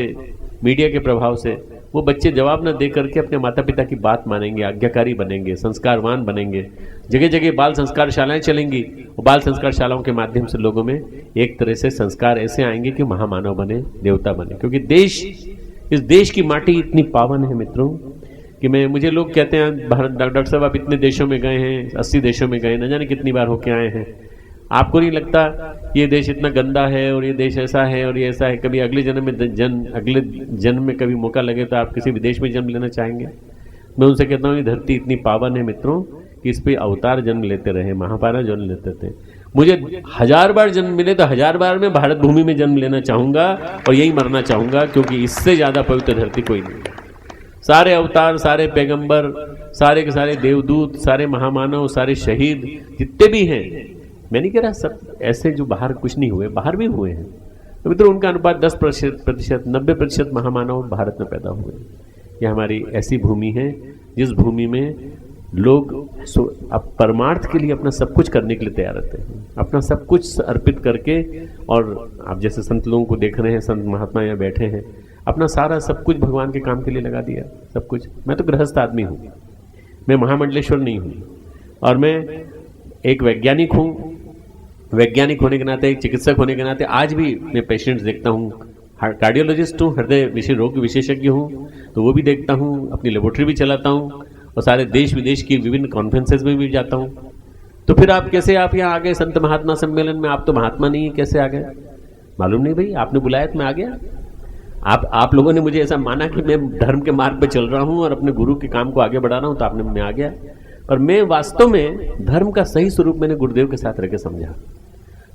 मीडिया के प्रभाव से, वो बच्चे जवाब न दे करके अपने माता पिता की बात मानेंगे, आज्ञाकारी बनेंगे, संस्कारवान बनेंगे। जगह जगह बाल संस्कार शालाएं चलेंगी, और बाल संस्कार शालाओं के माध्यम से लोगों में एक तरह से संस्कार ऐसे आएंगे कि महामानव बने, देवता बने। क्योंकि इस देश की माटी इतनी पावन है मित्रों कि मुझे लोग कहते हैं डॉक्टर साहब आप इतने देशों में गए हैं, 80 देशों में गए, न जाने कितनी बार होके आए हैं, आपको नहीं लगता ये देश इतना गंदा है और ये देश ऐसा है और ये ऐसा है? कभी अगले जन्म में कभी मौका लगे तो आप किसी विदेश में जन्म लेना चाहेंगे? मैं उनसे कहता हूँ ये धरती इतनी पावन है मित्रों कि इस पे अवतार जन्म लेते रहे, महाभारत जन्म लेते थे। मुझे 1000 बार जन्म मिले तो 1000 बार मैं भारत भूमि में जन्म लेना चाहूंगा और यही मरना चाहूंगा, क्योंकि इससे ज्यादा पवित्र धरती कोई नहीं। सारे अवतार, सारे पैगंबर, सारे के सारे देवदूत, सारे महामानव, सारे शहीद जितने भी हैं, मैं नहीं कह रहा सब ऐसे जो बाहर कुछ नहीं हुए, बाहर भी हुए हैं, तो मित्रों उनका अनुपात 10%, 90% महामानव भारत में पैदा हुए। यह हमारी ऐसी भूमि है जिस भूमि में लोग अब परमार्थ के लिए अपना सब कुछ करने के लिए तैयार रहते हैं, अपना सब कुछ अर्पित करके। और आप जैसे संत लोगों को देख रहे हैं, संत महात्मा यहाँ बैठे हैं, अपना सारा सब कुछ भगवान के काम के लिए लगा दिया, सब कुछ। मैं तो गृहस्थ आदमी हूँ, मैं महामंडलेश्वर नहीं हूँ, और मैं एक वैज्ञानिक हूँ। वैज्ञानिक होने के नाते, एक चिकित्सक होने के नाते आज भी मैं पेशेंट्स देखता हूँ, कार्डियोलॉजिस्ट हूँ, हृदय रोग विशेषज्ञ हूँ, तो वो भी देखता हूँ, अपनी लेबोरेटरी भी चलाता हूँ, और सारे देश विदेश की विभिन्न कॉन्फ्रेंसेज में भी जाता हूँ। तो फिर आप कैसे आप यहाँ आ गए संत महात्मा सम्मेलन में? आप तो महात्मा नहीं है, कैसे आ गए? मालूम नहीं भाई, आपने बुलाया तो मैं आ गया। आप लोगों ने मुझे ऐसा माना कि मैं धर्म के मार्ग पे चल रहा हूँ और अपने गुरु के काम को आगे बढ़ा रहा हूँ, तो आपने मैं आ गया। और मैं वास्तव में धर्म का सही स्वरूप मैंने गुरुदेव के साथ रह के समझा,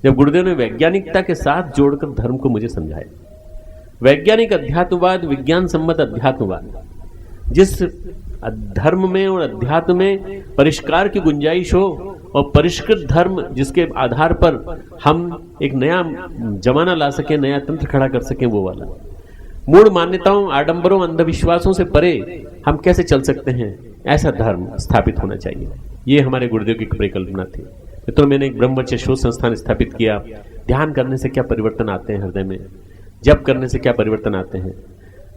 जब गुरुदेव ने वैज्ञानिकता के साथ जोड़कर धर्म को मुझे समझाया। वैज्ञानिक अध्यात्मवाद, विज्ञान सम्मत अध्यात्मवाद, जिस धर्म में और अध्यात्म में परिष्कार की गुंजाइश हो और परिष्कृत धर्म जिसके आधार पर हम एक नया जमाना ला सके, नया तंत्र खड़ा कर सके, वो वाला। मूढ़ मान्यताओं, आडंबरों, अंधविश्वासों से परे हम कैसे चल सकते हैं, ऐसा धर्म स्थापित होना चाहिए। ये हमारे गुरुदेव की परिकल्पना थी। मित्रों, मैंने एक ब्रह्मचर्य शोध संस्थान स्थापित किया। ध्यान करने से क्या परिवर्तन आते हैं हृदय में, जप करने से क्या परिवर्तन आते हैं।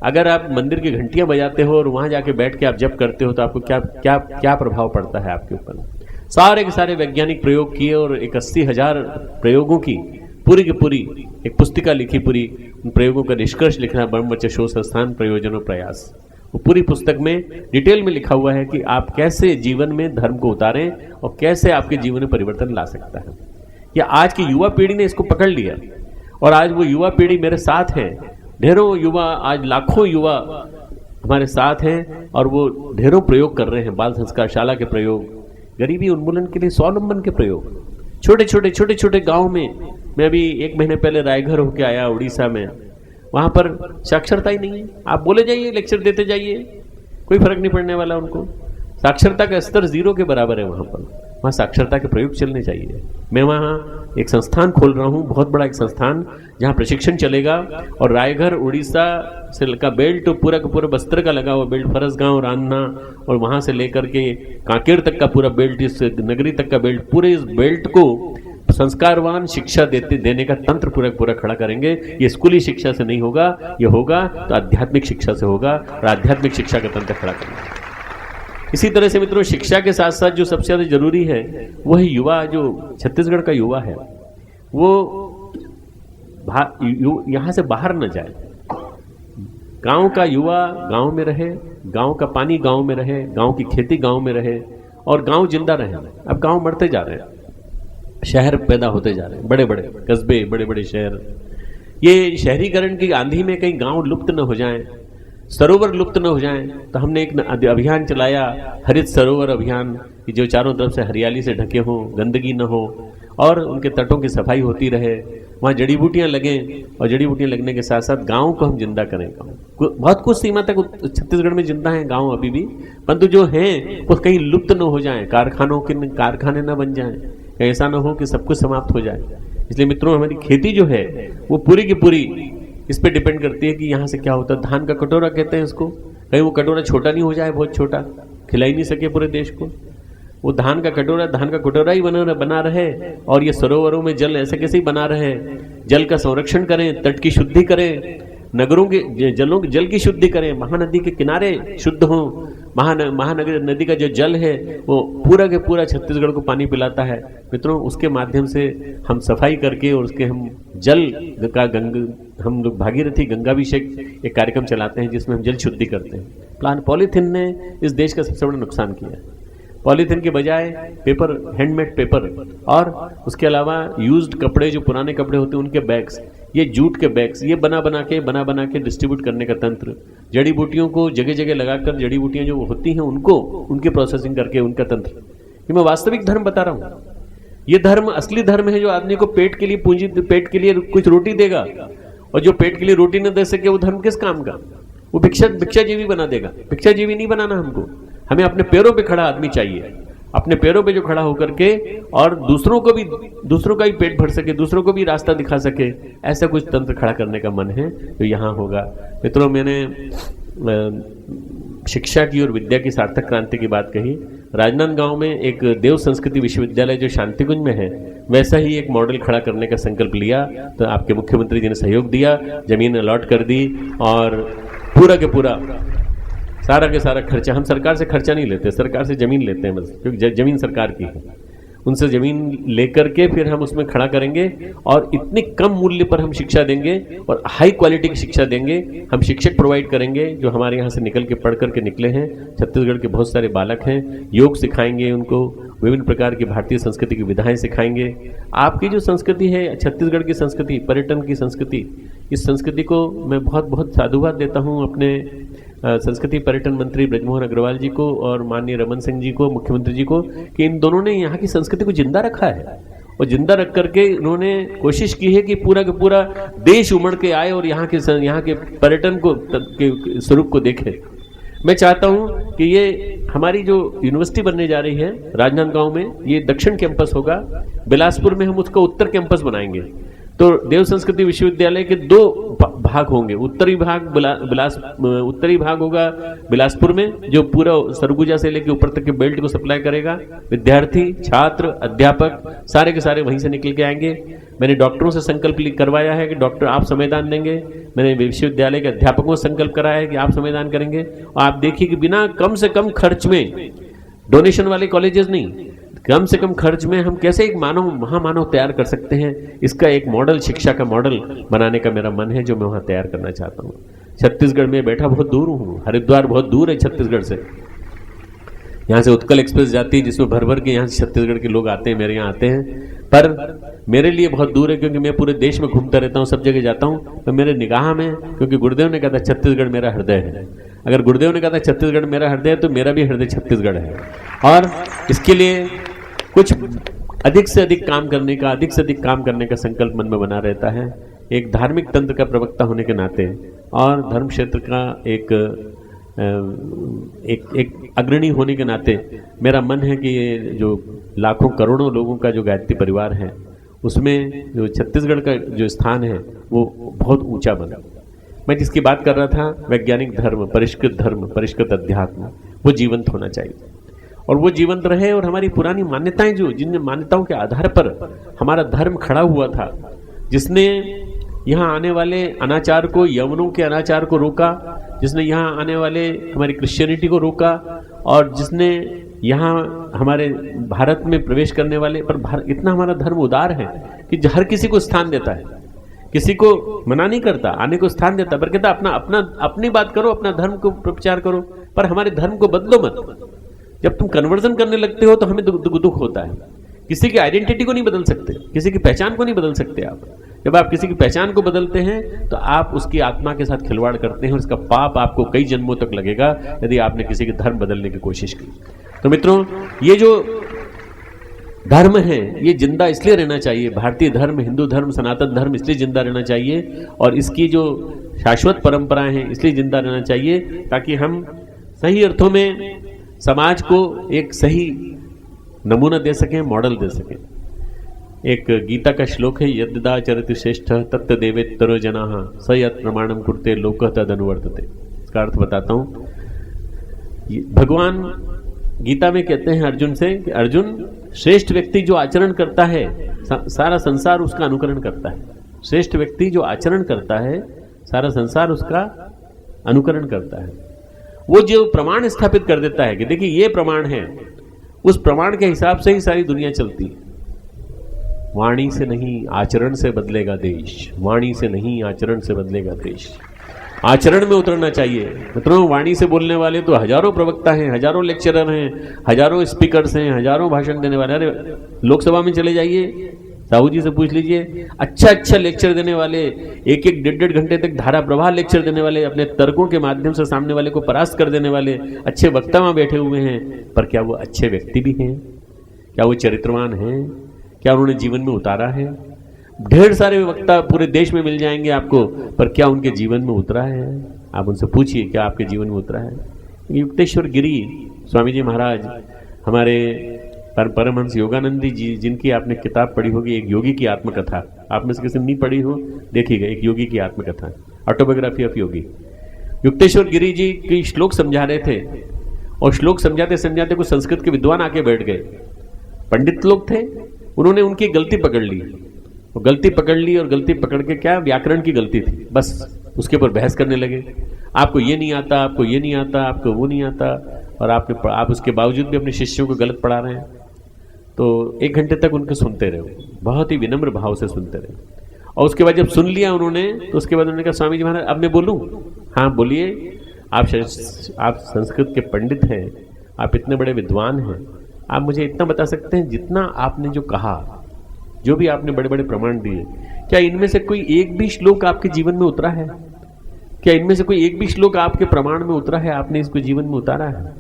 अगर आप मंदिर की घंटियां बजाते हो और वहां जाके बैठ के आप जप करते हो तो आपको क्या क्या क्या प्रभाव पड़ता है आपके ऊपर। सारे के सारे वैज्ञानिक प्रयोग किए और एक 80,000 प्रयोगों की पूरी की पूरी एक पुस्तिका लिखी। पूरी उन प्रयोगों का निष्कर्ष लिखना ब्रह्मचर्य शोध संस्थान प्रयोजन और प्रयास। वो पूरी पुस्तक में डिटेल में लिखा हुआ है कि आप कैसे जीवन में धर्म को उतारें और कैसे आपके जीवन में परिवर्तन ला सकता है। या आज की युवा पीढ़ी ने इसको पकड़ लिया और आज वो युवा पीढ़ी मेरे साथ है। ढेरों युवा, आज लाखों युवा हमारे साथ हैं और वो ढेरों प्रयोग कर रहे हैं। बाल संस्कार शाला के प्रयोग, गरीबी उन्मूलन के लिए स्वावलंबन के प्रयोग, छोटे छोटे गांव में। मैं अभी 1 महीने पहले रायघर होके आया उड़ीसा में। वहां पर साक्षरता ही नहीं है। आप बोले जाइए, लेक्चर देते जाइए, कोई फर्क नहीं पड़ने वाला उनको। साक्षरता का स्तर 0 के बराबर है वहां पर। वहां साक्षरता के प्रयोग चलने चाहिए। मैं वहां एक संस्थान खोल रहा हूं, बहुत बड़ा एक संस्थान, जहां प्रशिक्षण चलेगा। और रायघर उड़ीसा से का बेल्ट, पूरा का पूरा बस्तर का लगा हुआ बेल्ट, फरसगांव, रान्ना और वहां से लेकर के कांकेर तक का पूरा बेल्ट, इस नगरी तक का बेल्ट, पूरे इस बेल्ट को संस्कारवान शिक्षा देने का तंत्र पूरा खड़ा करेंगे। ये स्कूली शिक्षा से नहीं होगा, ये होगा तो आध्यात्मिक शिक्षा से होगा और आध्यात्मिक शिक्षा का तंत्र खड़ा करेंगे। इसी तरह से मित्रों, शिक्षा के साथ साथ जो सबसे ज्यादा जरूरी है वो है युवा। जो छत्तीसगढ़ का युवा है वो यहां से बाहर न जाए। गांव का युवा गांव में रहे, गांव का पानी गांव में रहे, गांव की खेती गांव में रहे और गांव जिंदा रहे। अब गांव मरते जा रहे हैं, शहर पैदा होते जा रहे हैं, बड़े बड़े कस्बे, बड़े बड़े शहर। ये शहरीकरण की आंधी में कहीं गांव लुप्त न हो जाएं, सरोवर लुप्त न हो जाएं, तो हमने एक अभियान चलाया, हरित सरोवर अभियान, कि जो चारों तरफ से हरियाली से ढके हों, गंदगी न हो और उनके तटों की सफाई होती रहे, वहाँ जड़ी बूटियाँ लगें और जड़ी बूटियाँ लगने के साथ साथ गाँव को हम जिंदा करें। बहुत कुछ सीमा तक छत्तीसगढ़ में जिंदा हैं गाँव अभी भी, परंतु जो हैं वो कहीं लुप्त न हो जाएं, कारखाने न बन जाएं, ऐसा न हो कि सब कुछ समाप्त हो जाए। इसलिए मित्रों, हमारी खेती जो है वो पूरी की पूरी इस पे डिपेंड करती है कि यहाँ से क्या होता है। धान का कटोरा कहते हैं इसको, कहीं वो कटोरा छोटा नहीं हो जाए, बहुत छोटा, खिला ही नहीं सके पूरे देश को। वो धान का कटोरा ही बना रहे और ये सरोवरों में जल ऐसे कैसे ही बना रहे। जल का संरक्षण करें, तट की शुद्धि करें, नगरों के जल की शुद्धि करें, महानदी के किनारे शुद्ध हों। महानगर नदी का जो जल है वो पूरा के पूरा छत्तीसगढ़ को पानी पिलाता है। मित्रों, उसके माध्यम से हम सफाई करके और उसके हम जल का हम लोग भागीरथी गंगाभिषेक एक कार्यक्रम चलाते हैं जिसमें हम जल शुद्धि करते हैं। पॉलीथीन ने इस देश का सबसे बड़ा नुकसान किया है। पॉलीथीन के बजाय पेपर, हैंडमेड पेपर और उसके अलावा यूज्ड कपड़े, जो पुराने कपड़े होते हैं उनके बैग्स, ये जूट के बैग्स, ये बना बना के डिस्ट्रीब्यूट करने का तंत्र, जड़ी बूटियों को जगह जगह लगाकर जड़ी बूटियां जो होती हैं उनको उनकी प्रोसेसिंग करके उनका तंत्र। ये मैं वास्तविक धर्म बता रहा हूँ। ये धर्म असली धर्म है जो आदमी को पेट के लिए पेट के लिए कुछ रोटी देगा, और जो पेट के लिए रोटी न दे सके वो धर्म किस काम का? वो भिक्षाजीवी बना देगा। भिक्षाजीवी नहीं बनाना हमको, हमें अपने पैरों पे खड़ा आदमी चाहिए, अपने पैरों पे जो खड़ा होकर के और दूसरों का भी पेट भर सके, दूसरों को भी रास्ता दिखा सके, ऐसा कुछ तंत्र खड़ा करने का मन है तो यहाँ होगा। मित्रों, मैंने शिक्षा की और विद्या की सार्थक क्रांति की बात कही। राजनांदगांव में एक देव संस्कृति विश्वविद्यालय जो शांतिकुंज में है, वैसा ही एक मॉडल खड़ा करने का संकल्प लिया तो आपके मुख्यमंत्री जी ने सहयोग दिया, जमीन अलॉट कर दी और पूरा के पूरा सारा के सारा खर्चा, हम सरकार से खर्चा नहीं लेते, सरकार से जमीन लेते हैं बस, क्योंकि जमीन सरकार की है। उनसे जमीन लेकर के फिर हम उसमें खड़ा करेंगे और इतने कम मूल्य पर हम शिक्षा देंगे और हाई क्वालिटी की शिक्षा देंगे। हम शिक्षक प्रोवाइड करेंगे जो हमारे यहाँ से निकल के पढ़ करके निकले हैं। छत्तीसगढ़ के बहुत सारे बालक हैं, योग सिखाएंगे उनको, विभिन्न प्रकार की भारतीय संस्कृति की विधाएं सिखाएंगे। आपकी जो संस्कृति है, छत्तीसगढ़ की संस्कृति, पर्यटन की संस्कृति, इस संस्कृति को मैं बहुत बहुत साधुवाद देता हूँ अपने संस्कृति पर्यटन मंत्री ब्रजमोहन अग्रवाल जी को और माननीय रमन सिंह जी को, मुख्यमंत्री जी को, कि इन दोनों ने यहाँ की संस्कृति को जिंदा रखा है और जिंदा रख करके इन्होंने कोशिश की है कि पूरा का पूरा देश उमड़ के आए और यहाँ के पर्यटन को के स्वरूप को देखे। मैं चाहता हूँ कि ये हमारी जो यूनिवर्सिटी बनने जा रही है राजनांदगांव में, ये दक्षिण कैंपस होगा, बिलासपुर में हम उसका उत्तर कैंपस बनाएंगे। तो देव संस्कृति विश्वविद्यालय के दो भाग होंगे। उत्तरी भाग उत्तरी भाग होगा बिलासपुर में, जो पूरा सरगुजा से लेकर ऊपर तक के बेल्ट को सप्लाई करेगा। विद्यार्थी, छात्र, अध्यापक सारे के सारे वहीं से निकल के आएंगे। मैंने डॉक्टरों से संकल्प करवाया है कि डॉक्टर आप संविधान देंगे। मैंने विश्वविद्यालय के अध्यापकों से संकल्प कराया है कि आप संविधान करेंगे। और आप देखिए कि बिना कम से कम खर्च में, डोनेशन वाले कॉलेजेस नहीं, कम से कम खर्च में हम कैसे एक महामानव तैयार कर सकते हैं, इसका एक मॉडल, शिक्षा का मॉडल बनाने का मेरा मन है, जो मैं वहां तैयार करना चाहता हूँ। छत्तीसगढ़ में बैठा बहुत दूर हूँ, हरिद्वार बहुत दूर है छत्तीसगढ़ से। यहाँ से उत्कल एक्सप्रेस जाती है, जिसमें भर भर के यहाँ से छत्तीसगढ़ के लोग आते हैं, मेरे यहाँ आते हैं। पर मेरे लिए बहुत दूर है, क्योंकि मैं पूरे देश में घूमता रहता हूँ, सब जगह जाता हूँ। तो मेरे निगाह में, क्योंकि गुरुदेव ने कहा था छत्तीसगढ़ मेरा हृदय है, अगर गुरुदेव ने कहा था छत्तीसगढ़ मेरा हृदय है, तो मेरा भी हृदय छत्तीसगढ़ है। और इसके लिए कुछ अधिक से अधिक काम करने का, अधिक से अधिक काम करने का संकल्प मन में बना रहता है। एक धार्मिक तंत्र का प्रवक्ता होने के नाते और धर्म क्षेत्र का एक अग्रणी होने के नाते मेरा मन है कि ये जो लाखों करोड़ों लोगों का जो गायत्री परिवार है, उसमें जो छत्तीसगढ़ का जो स्थान है वो बहुत ऊंचा बना। मैं जिसकी बात कर रहा था, वैज्ञानिक धर्म, परिष्कृत अध्यात्म, वो जीवंत होना चाहिए। और वो जीवंत रहे, और हमारी पुरानी मान्यताएं, जो जिन मान्यताओं के आधार पर हमारा धर्म खड़ा हुआ था, जिसने यहाँ आने वाले अनाचार को, यवनों के अनाचार को रोका, जिसने यहाँ आने वाले हमारी क्रिश्चियनिटी को रोका, और जिसने यहाँ हमारे भारत में प्रवेश करने वाले पर इतना हमारा धर्म उदार है कि हर किसी को स्थान देता है, किसी को मना नहीं करता, आने को स्थान देता, पर कहता अपनी बात करो, अपना धर्म को प्रचार करो, पर हमारे धर्म को बदलो मत। जब तुम कन्वर्जन करने लगते हो तो हमें दुख होता है। किसी की आइडेंटिटी को नहीं बदल सकते, किसी की पहचान को नहीं बदल सकते आप। जब आप किसी की पहचान को बदलते हैं तो आप उसकी आत्मा के साथ खिलवाड़ करते हैं, और इसका पाप आपको कई जन्मों तक लगेगा यदि आपने किसी के धर्म बदलने की कोशिश की। तो मित्रों, ये जो धर्म है ये जिंदा इसलिए रहना चाहिए, भारतीय धर्म, हिंदू धर्म, सनातन धर्म इसलिए जिंदा रहना चाहिए, और इसकी जो शाश्वत परंपराएं हैं इसलिए जिंदा रहना चाहिए, ताकि हम सही अर्थों में समाज को एक सही नमूना दे सकें, मॉडल दे सकें। एक गीता का श्लोक है, यद्दाचरति श्रेष्ठ तत्त देवेत्तरो जनाः स यत् प्रमाणम कुरुते लोकः तद अनुवर्तते। इसका अर्थ बताता हूं। भगवान गीता में कहते हैं अर्जुन से कि अर्जुन, श्रेष्ठ व्यक्ति जो आचरण करता है सारा संसार उसका अनुकरण करता है। श्रेष्ठ व्यक्ति जो आचरण करता है सारा संसार उसका अनुकरण करता है। वो जो प्रमाण स्थापित कर देता है कि देखिए ये प्रमाण है, उस प्रमाण के हिसाब से ही सारी दुनिया चलती है। वाणी से नहीं आचरण से बदलेगा देश, वाणी से नहीं आचरण से बदलेगा देश। आचरण में उतरना चाहिए। मित्रों, वाणी से बोलने वाले तो हजारों प्रवक्ता हैं, हजारों लेक्चरर हैं, हजारों स्पीकर्स हैं, हजारों भाषण देने वाले। अरे लोकसभा में चले जाइए, साहू जी से पूछ लीजिए, अच्छा लेक्चर देने वाले, एक डेढ़ घंटे तक धारा प्रवाह लेक्चर देने वाले, अपने तर्कों के माध्यम से सामने वाले को परास्त कर देने वाले अच्छे वक्ता वहां बैठे हुए हैं। पर क्या वो अच्छे व्यक्ति भी हैं? क्या वो चरित्रवान हैं? क्या उन्होंने जीवन में उतारा है? ढेर सारे वक्ता पूरे देश में मिल जाएंगे आपको, पर क्या उनके जीवन में उतरा है? आप उनसे पूछिए, क्या आपके जीवन में उतरा है? युक्तेश्वर गिरी स्वामी जी महाराज, हमारे परमहंस योगानंदी जी, जिनकी आपने किताब पढ़ी होगी, एक योगी की आत्मकथा, आप में से किसी ने नहीं पढ़ी हो, देखिएगा, एक योगी की आत्मकथा, ऑटोबायोग्राफी ऑफ योगी। युक्तेश्वर गिरी जी की श्लोक समझा रहे थे, और श्लोक समझाते समझाते कुछ संस्कृत के विद्वान आके बैठ गए। पंडित लोग थे, उन्होंने उनकी गलती पकड़ ली, और गलती पकड़ के क्या, व्याकरण की गलती थी, बस उसके ऊपर बहस करने लगे। आपको ये नहीं आता, आपको ये नहीं आता, आपको वो नहीं आता, और आप उसके बावजूद भी अपने शिष्यों को गलत पढ़ा रहे हैं। तो 1 घंटे तक उनके सुनते रहे, बहुत ही विनम्र भाव से सुनते रहे। और उसके बाद जब सुन लिया उन्होंने, तो उसके बाद उन्होंने कहा, स्वामी जी महाराज अब मैं बोलूं? हाँ बोलिए। आप संस्कृत के पंडित हैं, आप इतने बड़े विद्वान हैं, आप मुझे इतना बता सकते हैं, जितना आपने जो कहा, जो भी आपने बड़े बड़े प्रमाण दिए, क्या इनमें से कोई एक भी श्लोक आपके जीवन में उतरा है? क्या इनमें से कोई एक भी श्लोक आपके प्रमाण में उतरा है? आपने इसको जीवन में उतारा है?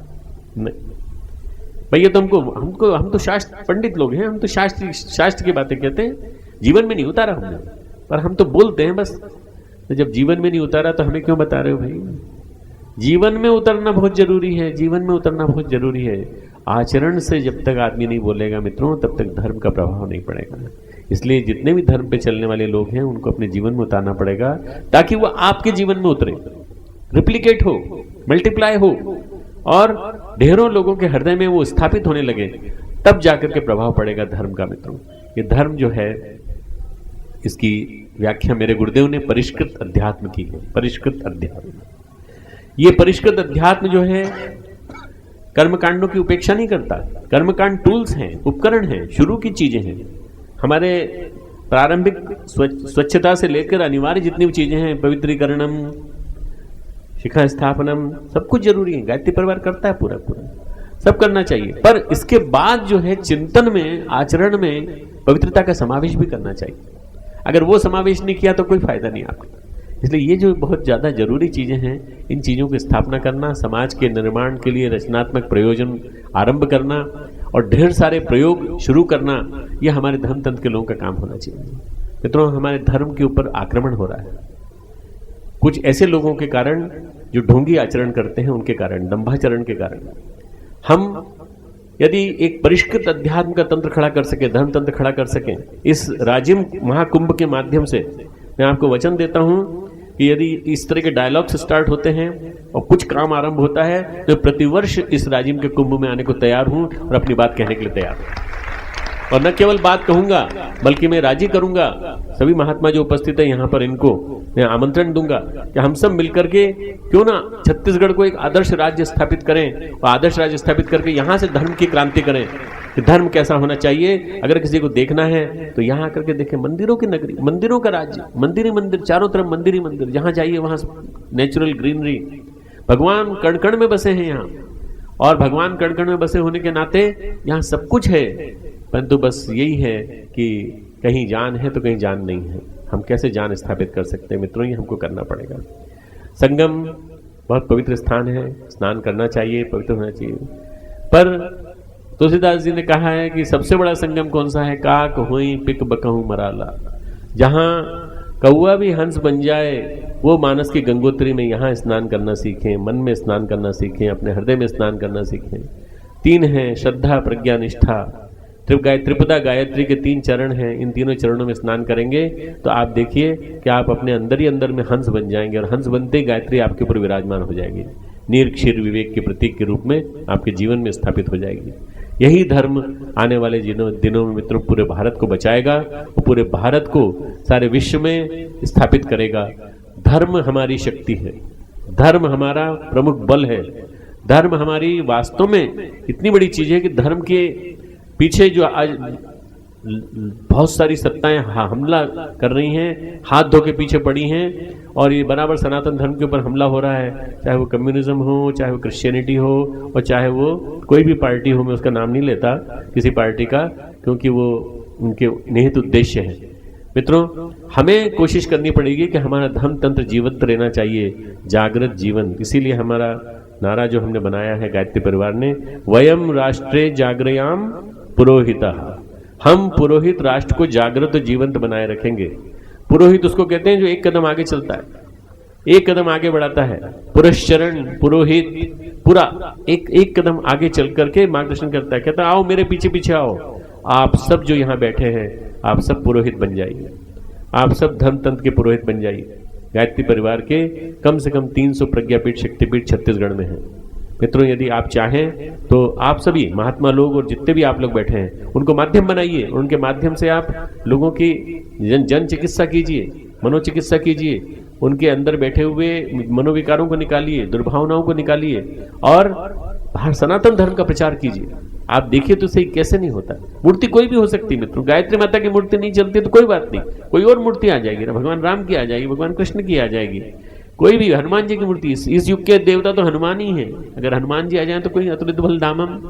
नहीं भैया, तो हम तो शास्त्र पंडित लोग हैं, हम तो शास्त्र की बातें कहते हैं, जीवन में नहीं उतारा हमने, पर हम तो बोलते हैं बस। तो जब जीवन में नहीं उतारा तो हमें क्यों बता रहे हो भाई? जीवन में उतरना बहुत जरूरी है, जीवन में उतरना बहुत जरूरी है। आचरण से जब तक आदमी नहीं बोलेगा मित्रों, तब तक धर्म का प्रभाव नहीं पड़ेगा। इसलिए जितने भी धर्म पे चलने वाले लोग हैं उनको अपने जीवन में उतारना पड़ेगा, ताकि वो आपके जीवन में उतरे, रिप्लिकेट हो, मल्टीप्लाई हो और ढेरों लोगों के हृदय में वो स्थापित होने लगे, तब जाकर के प्रभाव पड़ेगा धर्म का। मित्रों, ये धर्म जो है, इसकी व्याख्या मेरे गुरुदेव ने परिष्कृत अध्यात्म की है। परिष्कृत अध्यात्म, ये परिष्कृत अध्यात्म जो है कर्मकांडों की उपेक्षा नहीं करता। कर्मकांड टूल्स हैं, उपकरण हैं, शुरू की चीजें हैं। हमारे प्रारंभिक स्वच्छता से लेकर अनिवार्य जितनी भी चीजें हैं, पवित्रीकरणम, शिखा स्थापनम, सब कुछ जरूरी है। गायत्री परिवार करता है पूरा सब करना चाहिए, पर इसके बाद जो है चिंतन में, आचरण में पवित्रता का समावेश भी करना चाहिए। अगर वो समावेश नहीं किया तो कोई फायदा नहीं आपका। इसलिए ये जो बहुत ज्यादा जरूरी चीजें हैं, इन चीजों की स्थापना करना, समाज के निर्माण के लिए रचनात्मक प्रयोजन आरंभ करना और ढेर सारे प्रयोग शुरू करना, यह हमारे धर्म तंत्र के लोगों का काम होना चाहिए। मित्रों, हमारे धर्म के ऊपर आक्रमण हो रहा है कुछ ऐसे लोगों के कारण जो ढोंगी आचरण करते हैं, उनके कारण, दंभाचरण के कारण। हम यदि एक परिष्कृत अध्यात्म का तंत्र खड़ा कर सके, धर्म तंत्र खड़ा कर सकें, इस राजिम महाकुंभ के माध्यम से मैं आपको वचन देता हूं कि यदि इस तरह के डायलॉग्स स्टार्ट होते हैं और कुछ काम आरंभ होता है, तो प्रतिवर्ष इस राजिम के कुंभ में आने को तैयार हूं और अपनी बात कहने के लिए तैयार हूं। और न केवल बात कहूंगा, बल्कि मैं राजी करूंगा सभी महात्मा जो उपस्थित है यहाँ पर, इनको मैं आमंत्रण दूंगा कि हम सब मिलकर के क्यों ना छत्तीसगढ़ को एक आदर्श राज्य स्थापित करें, और आदर्श राज्य स्थापित करके यहाँ से धर्म की क्रांति करें कि धर्म कैसा होना चाहिए। अगर किसी को देखना है तो यहाँ आकर के देखें, मंदिरों की नगरी, मंदिरों का राज्य, मंदिर ही मंदिर, चारों तरफ मंदिर ही मंदिर, जहाँ जाइए वहां नेचुरल ग्रीनरी, भगवान कण कण में बसे हैं यहाँ, और भगवान कण कण में बसे होने के नाते यहाँ सब कुछ है, परंतु बस यही है कि कहीं जान है तो कहीं जान नहीं है। हम कैसे जान स्थापित कर सकते हैं मित्रों, ये हमको करना पड़ेगा। संगम बहुत पवित्र स्थान है, स्नान करना चाहिए, पवित्र होना चाहिए। पर तुलसीदास जी ने कहा है कि सबसे बड़ा संगम कौन सा है? काक हुई पिक बकहूं मराला, जहां कौआ भी हंस बन जाए, वो मानस की गंगोत्री में यहाँ स्नान करना सीखें, मन में स्नान करना सीखें, अपने हृदय में स्नान करना सीखें। 3 हैं, श्रद्धा, प्रज्ञा, निष्ठा। त्रिपदा गायत्री के 3 चरण हैं, इन तीनों चरणों में स्नान करेंगे तो आप देखिए कि आप अपने अंदर ही अंदर में हंस बन जाएंगे, और हंस बनते ही गायत्री आपके ऊपर विराजमान हो जाएगी, नीर क्षीर विवेक के प्रतीक के रूप में आपके जीवन में स्थापित हो जाएगी। यही धर्म आने वाले दिनों में मित्रों पूरे भारत को बचाएगा, और पूरे भारत को सारे विश्व में स्थापित करेगा। धर्म हमारी शक्ति है, धर्म हमारा प्रमुख बल है, धर्म हमारी वास्तव में इतनी बड़ी चीज है कि धर्म के पीछे जो आज बहुत सारी सत्ताएं हमला कर रही हैं, हाथ धो के पीछे पड़ी हैं, और ये बराबर सनातन धर्म के ऊपर हमला हो रहा है, चाहे वो कम्युनिज्म हो, चाहे वो क्रिश्चियनिटी हो, और चाहे वो कोई भी पार्टी हो। मैं उसका नाम नहीं लेता किसी पार्टी का, क्योंकि वो उनके निहित उद्देश्य है। मित्रों, हमें कोशिश करनी पड़ेगी कि हमारा धर्म तंत्र जीवंत रहना चाहिए, जागृत जीवन। इसीलिए हमारा नारा जो हमने बनाया है गायत्री परिवार ने, वयम राष्ट्रे जागरयाम पुरोहिता, हम पुरोहित राष्ट्र को जागृत और जीवंत बनाए रखेंगे। पुरोहित उसको कहते हैं जो एक कदम आगे चलता है, एक कदम आगे बढ़ाता है। पुरश्चरण, पुरोहित पूरा एक कदम आगे चल करके मार्गदर्शन करता है, कहता है आओ मेरे पीछे पीछे आओ, आप सब जो यहाँ बैठे हैं आप सब पुरोहित बन जाइए, आप सब धर्म तंत्र के पुरोहित बन जाइए। गायत्री परिवार के कम से कम 300 प्रज्ञापीठ, शक्तिपीठ छत्तीसगढ़ में है। मित्रों, यदि आप चाहें तो आप सभी महात्मा लोग और जितने भी आप लोग बैठे हैं उनको माध्यम बनाइए, उनके माध्यम से आप लोगों की जन चिकित्सा कीजिए, मनोचिकित्सा कीजिए, उनके अंदर बैठे हुए मनोविकारों को निकालिए, दुर्भावनाओं को निकालिए, और सनातन धर्म का प्रचार कीजिए। आप देखिए तो सही कैसे नहीं होता। मूर्ति कोई भी हो सकती है मित्रों, गायत्री माता की मूर्ति नहीं चलती तो कोई बात नहीं, कोई और मूर्ति आ जाएगी ना, भगवान राम की आ जाएगी, भगवान कृष्ण की आ जाएगी, कोई भी, हनुमान जी की मूर्ति। इस युग के देवता तो हनुमान ही है। अगर हनुमान जी आ जाए तो कोई अतुलित बल धामम,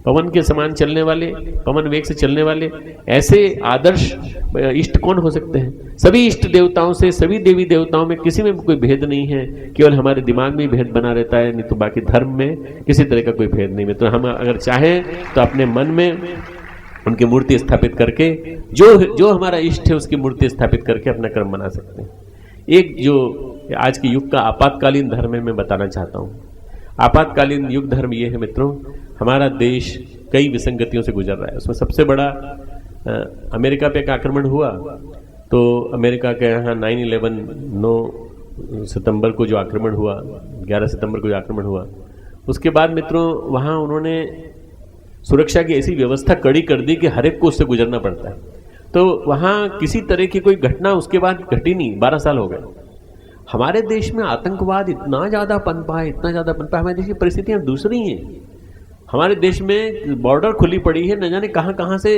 पवन के समान चलने वाले, पवन वेग से चलने वाले ऐसे आदर्श इष्ट कौन हो सकते हैं? सभी इष्ट देवताओं से, सभी देवी देवताओं में किसी में कोई भेद नहीं है, केवल हमारे दिमाग में भेद बना रहता है, नहीं तो बाकी धर्म में किसी तरह का कोई भेद नहीं। तो हम अगर चाहें तो अपने मन में उनकी मूर्ति स्थापित करके, जो हमारा इष्ट है उसकी मूर्ति स्थापित करके अपना कर्म बना सकते हैं। एक जो आज के युग का आपातकालीन धर्म है, मैं बताना चाहता हूँ। आपातकालीन युग धर्म ये है मित्रों, हमारा देश कई विसंगतियों से गुजर रहा है। उसमें सबसे बड़ा अमेरिका पे एक आक्रमण हुआ, तो अमेरिका के यहाँ 9/11 9 सितंबर को जो आक्रमण हुआ, 11 सितंबर को जो आक्रमण हुआ, उसके बाद मित्रों वहाँ उन्होंने सुरक्षा की ऐसी व्यवस्था कड़ी कर दी कि हर एक को उससे गुजरना पड़ता है। तो वहाँ किसी तरह की कोई घटना उसके बाद घटी नहीं, 12 साल हो गए। हमारे देश में आतंकवाद इतना ज़्यादा पनपा है, इतना ज़्यादा पनपा है, हमारे देश की परिस्थितियाँ दूसरी हैं। हमारे देश में बॉर्डर खुली पड़ी है, न जाने कहाँ कहाँ से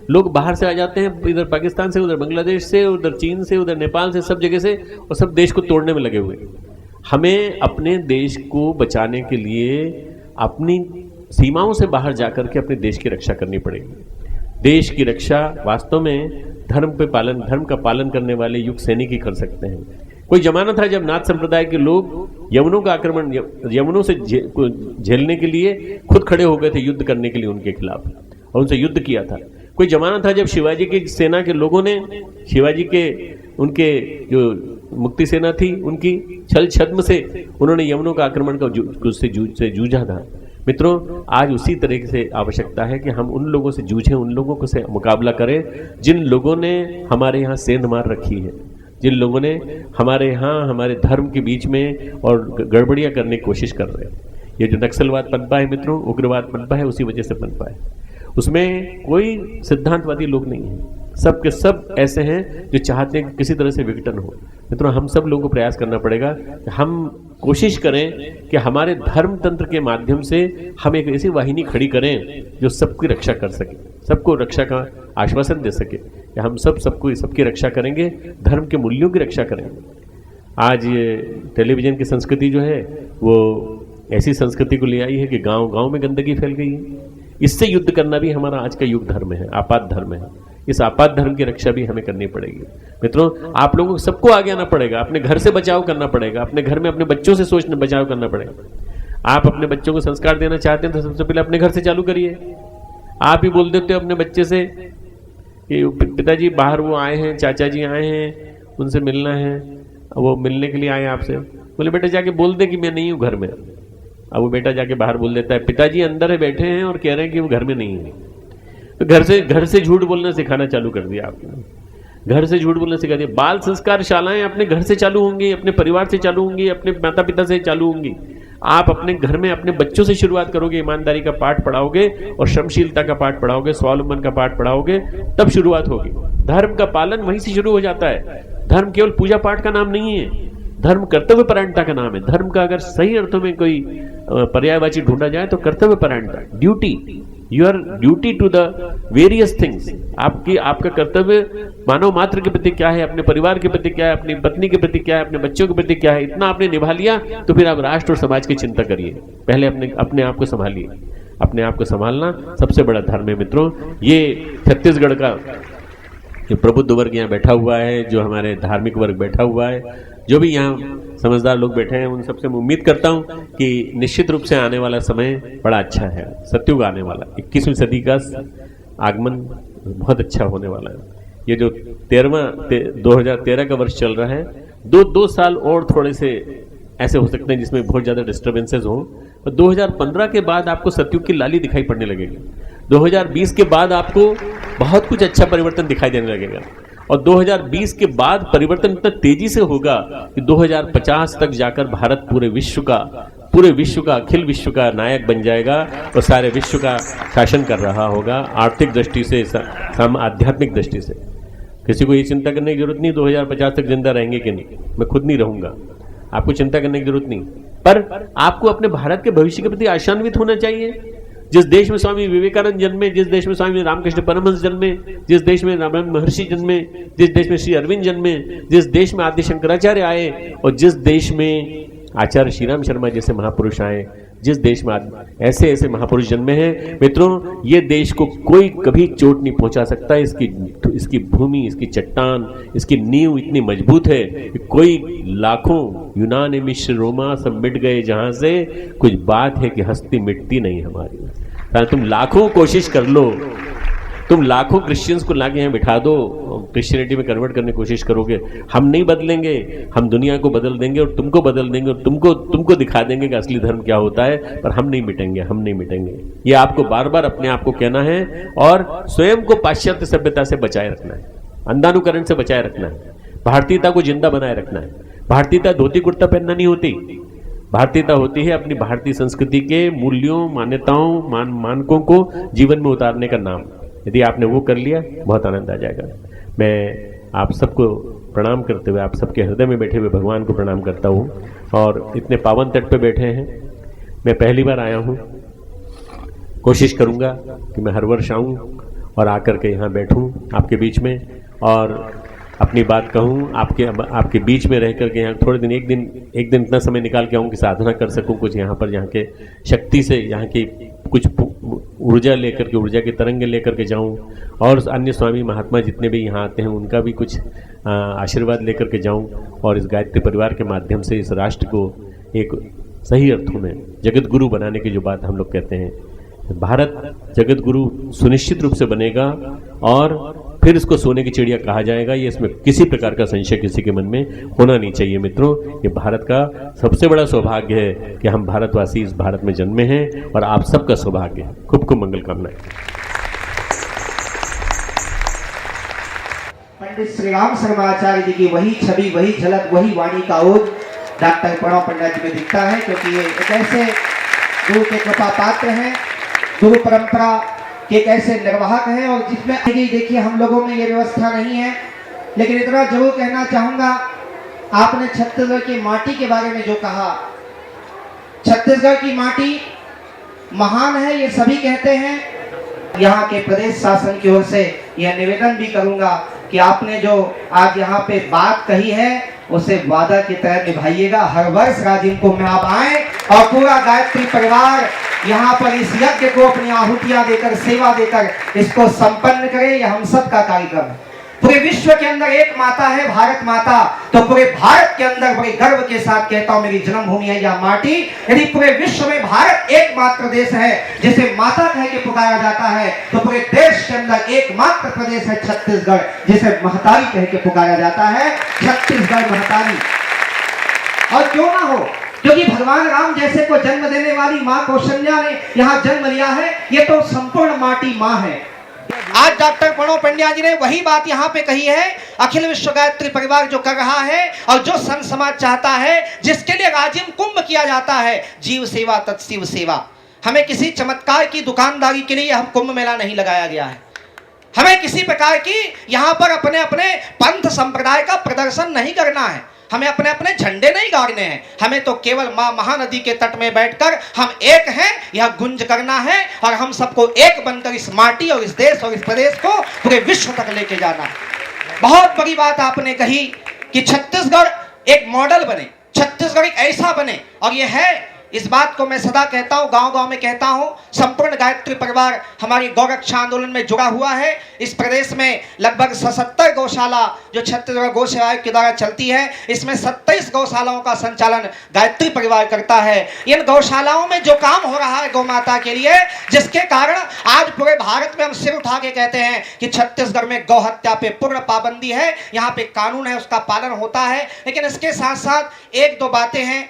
लोग बाहर से आ जाते हैं, इधर पाकिस्तान से, उधर बांग्लादेश से, उधर चीन से, उधर नेपाल से, सब जगह से, और सब देश को तोड़ने में लगे हुए। हमें अपने देश को बचाने के लिए अपनी सीमाओं से बाहर जाकर के अपने देश की रक्षा करनी पड़ेगी। देश की रक्षा वास्तव में धर्म का पालन करने वाले युग सैनिक ही कर सकते हैं। कोई जमाना था जब नाथ संप्रदाय के लोग यवनों का आक्रमण, यवनों से झेलने के लिए खुद खड़े हो गए थे युद्ध करने के लिए उनके खिलाफ, और उनसे युद्ध किया था। कोई जमाना था जब शिवाजी की सेना के लोगों ने, शिवाजी के उनके जो मुक्ति सेना थी, उनकी छल छद्म से उन्होंने यवनों का आक्रमण का से जूझा था। मित्रों, आज उसी तरह से आवश्यकता है कि हम उन लोगों से जूझें, उन लोगों से मुकाबला करें जिन लोगों ने हमारे यहाँ सेंध मार रखी है, जिन लोगों ने हमारे यहाँ हमारे धर्म के बीच में और गड़बड़ियाँ करने की कोशिश कर रहे हैं। ये जो नक्सलवाद पनपा है मित्रों, उग्रवाद पनपा है, उसी वजह से पनपा है। उसमें कोई सिद्धांतवादी लोग नहीं हैं, सब के सब ऐसे हैं जो चाहते हैं कि किसी तरह से विघटन हो। मित्रों, हम सब लोगों को प्रयास करना पड़ेगा कि हम कोशिश करें कि हमारे धर्म तंत्र के माध्यम से हम एक ऐसी वाहिनी खड़ी करें जो सबकी रक्षा कर सके, सबको रक्षा का आश्वासन दे सके कि हम सबकी रक्षा करेंगे, धर्म के मूल्यों की रक्षा करेंगे। आज ये टेलीविजन की संस्कृति जो है वो ऐसी संस्कृति को ले आई है कि गांव गांव में गंदगी फैल गई है। इससे युद्ध करना भी हमारा आज का युग धर्म है, आपात धर्म है। इस आपात धर्म की रक्षा भी हमें करनी पड़ेगी। मित्रों, आप लोगों को सबको आगे आना पड़ेगा, अपने घर से बचाव करना पड़ेगा, अपने घर में अपने बच्चों से सोचना बचाव करना पड़ेगा। आप अपने बच्चों को संस्कार देना चाहते हैं तो सबसे पहले अपने घर से चालू करिए। आप ही बोल देते हो अपने बच्चे से कि पिताजी बाहर वो आए हैं, चाचा जी आए हैं, उनसे मिलना है, वो मिलने के लिए आए आपसे। बोले बेटा जाके बोल दे कि मैं नहीं हूँ घर में। अब वो बेटा जाके बाहर बोल देता है पिताजी अंदर है, बैठे हैं और कह रहे हैं कि वो घर में नहीं है। तो घर से झूठ बोलना सिखाना चालू कर दिया आपने, घर से झूठ बोलना सिखा दिया। बाल संस्कार शालाएं अपने घर से चालू होंगी, अपने परिवार से चालू होंगी, अपने माता पिता से चालू होंगी। आप अपने घर में अपने बच्चों से शुरुआत करोगे, ईमानदारी का पाठ पढ़ाओगे और श्रमशीलता का पाठ पढ़ाओगे, स्वावलंबन का पाठ पढ़ाओगे, तब शुरुआत होगी। धर्म का पालन वहीं से शुरू हो जाता है। धर्म केवल पूजा पाठ का नाम नहीं है, धर्म कर्तव्य परायणता का नाम है। धर्म का अगर सही अर्थों में कोई पर्यायवाची ढूंढा जाए तो कर्तव्य परायणता, duty, your duty to the various things. आपका कर्तव्य मानव मात्र के प्रति क्या है, अपने परिवार के प्रति क्या है, अपनी पत्नी के प्रति क्या है, अपने बच्चों के प्रति क्या है। इतना आपने निभा लिया तो फिर आप राष्ट्र और समाज की चिंता करिए। पहले अपने आप को संभालिए। अपने आप को संभालना सबसे बड़ा धर्म है मित्रों। ये छत्तीसगढ़ का जो प्रबुद्ध वर्ग यहाँ बैठा हुआ है, जो हमारे धार्मिक वर्ग बैठा हुआ है, जो भी यहाँ समझदार लोग बैठे हैं, उन सबसे मैं उम्मीद करता हूँ कि निश्चित रूप से आने वाला समय बड़ा अच्छा है। सतयुग आने वाला, 21वीं सदी का आगमन बहुत अच्छा होने वाला है। ये जो 2013 का वर्ष चल रहा है, दो साल और थोड़े से ऐसे हो सकते हैं जिसमें बहुत ज़्यादा डिस्टर्बेंसेज हों। और 2015 के बाद आपको सतयुग की लाली दिखाई पड़ने लगेगी। 2020 के बाद आपको बहुत कुछ अच्छा परिवर्तन दिखाई देने लगेगा। और 2020 के बाद परिवर्तन इतना तेजी से होगा कि 2050 तक जाकर भारत पूरे विश्व का अखिल विश्व का नायक बन जाएगा और सारे विश्व का शासन कर रहा होगा, आर्थिक दृष्टि से, आध्यात्मिक दृष्टि से। किसी को ये चिंता करने की जरूरत नहीं 2050 तक जिंदा रहेंगे कि नहीं, मैं खुद नहीं रहूंगा, आपको चिंता करने की जरूरत नहीं। पर आपको अपने भारत के भविष्य के प्रति आशान्वित होना चाहिए। जिस देश में स्वामी विवेकानंद जन्मे, जिस देश में स्वामी रामकृष्ण परमहंस जन्मे, जिस देश में रामानंद महर्षि जन्मे, जिस देश में श्री अरविंद जन्मे, जिस देश में आदि शंकराचार्य आए और जिस देश में आचार्य श्रीराम शर्मा जैसे महापुरुष आए, जिस देश में ऐसे ऐसे महापुरुष जन्मे हैं मित्रों, ये देश को कोई कभी चोट नहीं पहुंचा सकता। इसकी भूमि, इसकी चट्टान, इसकी नींव इतनी मजबूत है कि कोई लाखों यूनान मिश्र रोमा सब मिट गए जहां से, कुछ बात है कि हस्ती मिटती नहीं हमारी। तुम लाखों कोशिश कर लो, तुम लाखों क्रिश्चियंस को लाके यहाँ बिठा दो क्रिश्चियनिटी में कन्वर्ट करने की कोशिश करोगे, हम नहीं बदलेंगे, हम दुनिया को बदल देंगे और तुमको बदल देंगे और तुमको दिखा देंगे कि असली धर्म क्या होता है, पर हम नहीं मिटेंगे, हम नहीं मिटेंगे। ये आपको बार बार अपने आप को कहना है और स्वयं को पाश्चात्य सभ्यता से बचाए रखना है, अंधानुकरण से बचाए रखना है, भारतीयता को जिंदा बनाए रखना है। भारतीयता धोती कुर्ता पहनना नहीं होती, भारतीयता होती है अपनी भारतीय संस्कृति के मूल्यों, मान्यताओं, मानकों को जीवन में उतारने का नाम। यदि आपने वो कर लिया, बहुत आनंद आ जाएगा। मैं आप सबको प्रणाम करते हुए, आप सबके हृदय में बैठे हुए भगवान को प्रणाम करता हूँ। और इतने पावन तट पे बैठे हैं, मैं पहली बार आया हूँ, कोशिश करूँगा कि मैं हर वर्ष आऊँ और आकर के यहाँ बैठूँ आपके बीच में और अपनी बात कहूँ, आपके बीच में रह करके यहाँ थोड़े दिन, एक दिन इतना समय निकाल के आऊँ कि साधना कर सकूँ कुछ यहाँ पर, यहाँ के शक्ति से, यहाँ की कुछ ऊर्जा लेकर के, ऊर्जा की तरंगे लेकर के जाऊँ और अन्य स्वामी महात्मा जितने भी यहाँ आते हैं उनका भी कुछ आशीर्वाद लेकर के जाऊँ और इस गायत्री परिवार के माध्यम से इस राष्ट्र को एक सही अर्थों में जगत गुरु बनाने की जो बात हम लोग कहते हैं, भारत जगत गुरु सुनिश्चित रूप से बनेगा और फिर इसको सोने की चिड़िया कहा जाएगा। ये इसमें किसी प्रकार का संशय किसी के मन में होना नहीं चाहिए। मित्रों, ये भारत का सबसे बड़ा सौभाग्य है कि हम भारतवासी इस भारत में जन्मे हैं और आप सबका सौभाग्य है। खूब खूब मंगल कामनाएं। पंडित श्री राम शर्माचार्य जी की वही छवि, वही झलक, वही वाणी का ओज डॉक्टर प्रणव पंड्या जी में दिखता है, क्योंकि ये एक ऐसे गुरु के कृपा पात्र हैं, गुरु परंपरा के एक ऐसे निर्वाहक हैं और जिसमें देखिए हम लोगों में ये व्यवस्था नहीं है। लेकिन इतना जरूर कहना चाहूंगा, आपने छत्तीसगढ़ की माटी के बारे में जो कहा, छत्तीसगढ़ की माटी महान है, ये सभी कहते हैं। यहाँ के प्रदेश शासन की ओर से यह निवेदन भी करूंगा कि आपने जो आज यहाँ पे बात कही है उसे वादा की तरह निभाइएगा। हर वर्ष राजिम कुंभ में आप आए और पूरा गायत्री परिवार यहाँ पर इस यज्ञ को अपनी आहुतियां देकर, सेवा देकर इसको संपन्न करे। यह हम सब का कार्यक्रम है। पूरे विश्व के अंदर एक माता है, भारत माता, तो पूरे भारत के अंदर बड़े गर्व के साथ कहता हूं मेरी जन्मभूमि है यह माटी। यदि पूरे विश्व में भारत एकमात्र देश है जिसे माता कह के पुकारा जाता है, तो पूरे देश के अंदर एकमात्र प्रदेश है छत्तीसगढ़ जिसे महतारी कह के पुकारा जाता है। छत्तीसगढ़ महतारी। और क्यों ना हो, क्योंकि भगवान राम जैसे को जन्म देने वाली माँ कौशल्या ने यहाँ जन्म लिया है। ये तो संपूर्ण माटी माँ है। आज डॉक्टर प्रणव पंड्या जी ने वही बात यहाँ पे कही है। अखिल विश्व गायत्री परिवार जो कर रहा है और जो संत समाज चाहता है, जिसके लिए राजिम कुंभ किया जाता है, जीव सेवा तत्शिव सेवा। हमें किसी चमत्कार की दुकानदारी के लिए हम कुंभ मेला नहीं लगाया गया है। हमें किसी प्रकार की यहाँ पर अपने अपने पंथ संप्रदाय का प्रदर्शन नहीं करना है। हमें अपने अपने झंडे नहीं गाड़ने हैं। हमें तो केवल मां महानदी के तट में बैठकर हम एक हैं यह गुंज करना है और हम सबको एक बनकर इस माटी और इस देश और इस प्रदेश को पूरे विश्व तक लेके जाना है। बहुत बड़ी बात आपने कही कि छत्तीसगढ़ एक मॉडल बने, छत्तीसगढ़ एक ऐसा बने, और यह है। इस बात को मैं सदा कहता हूं, गांव-गांव में कहता हूं। संपूर्ण गायत्री परिवार हमारी गौरक्षा आंदोलन में जुड़ा हुआ है। इस प्रदेश में लगभग 77 गौशाला जो छत्तीसगढ़ गौ सेवा आयोग के द्वारा चलती है, इसमें 27 गौशालाओं का संचालन गायत्री परिवार करता है। इन गौशालाओं में जो काम हो रहा है गौ माता के लिए, जिसके कारण आज पूरे भारत में हम सिर उठा के कहते हैं कि छत्तीसगढ़ में गौ हत्या पे पूर्ण पाबंदी है। यहाँ पे कानून है, उसका पालन होता है। लेकिन इसके साथ साथ एक दो बातें हैं,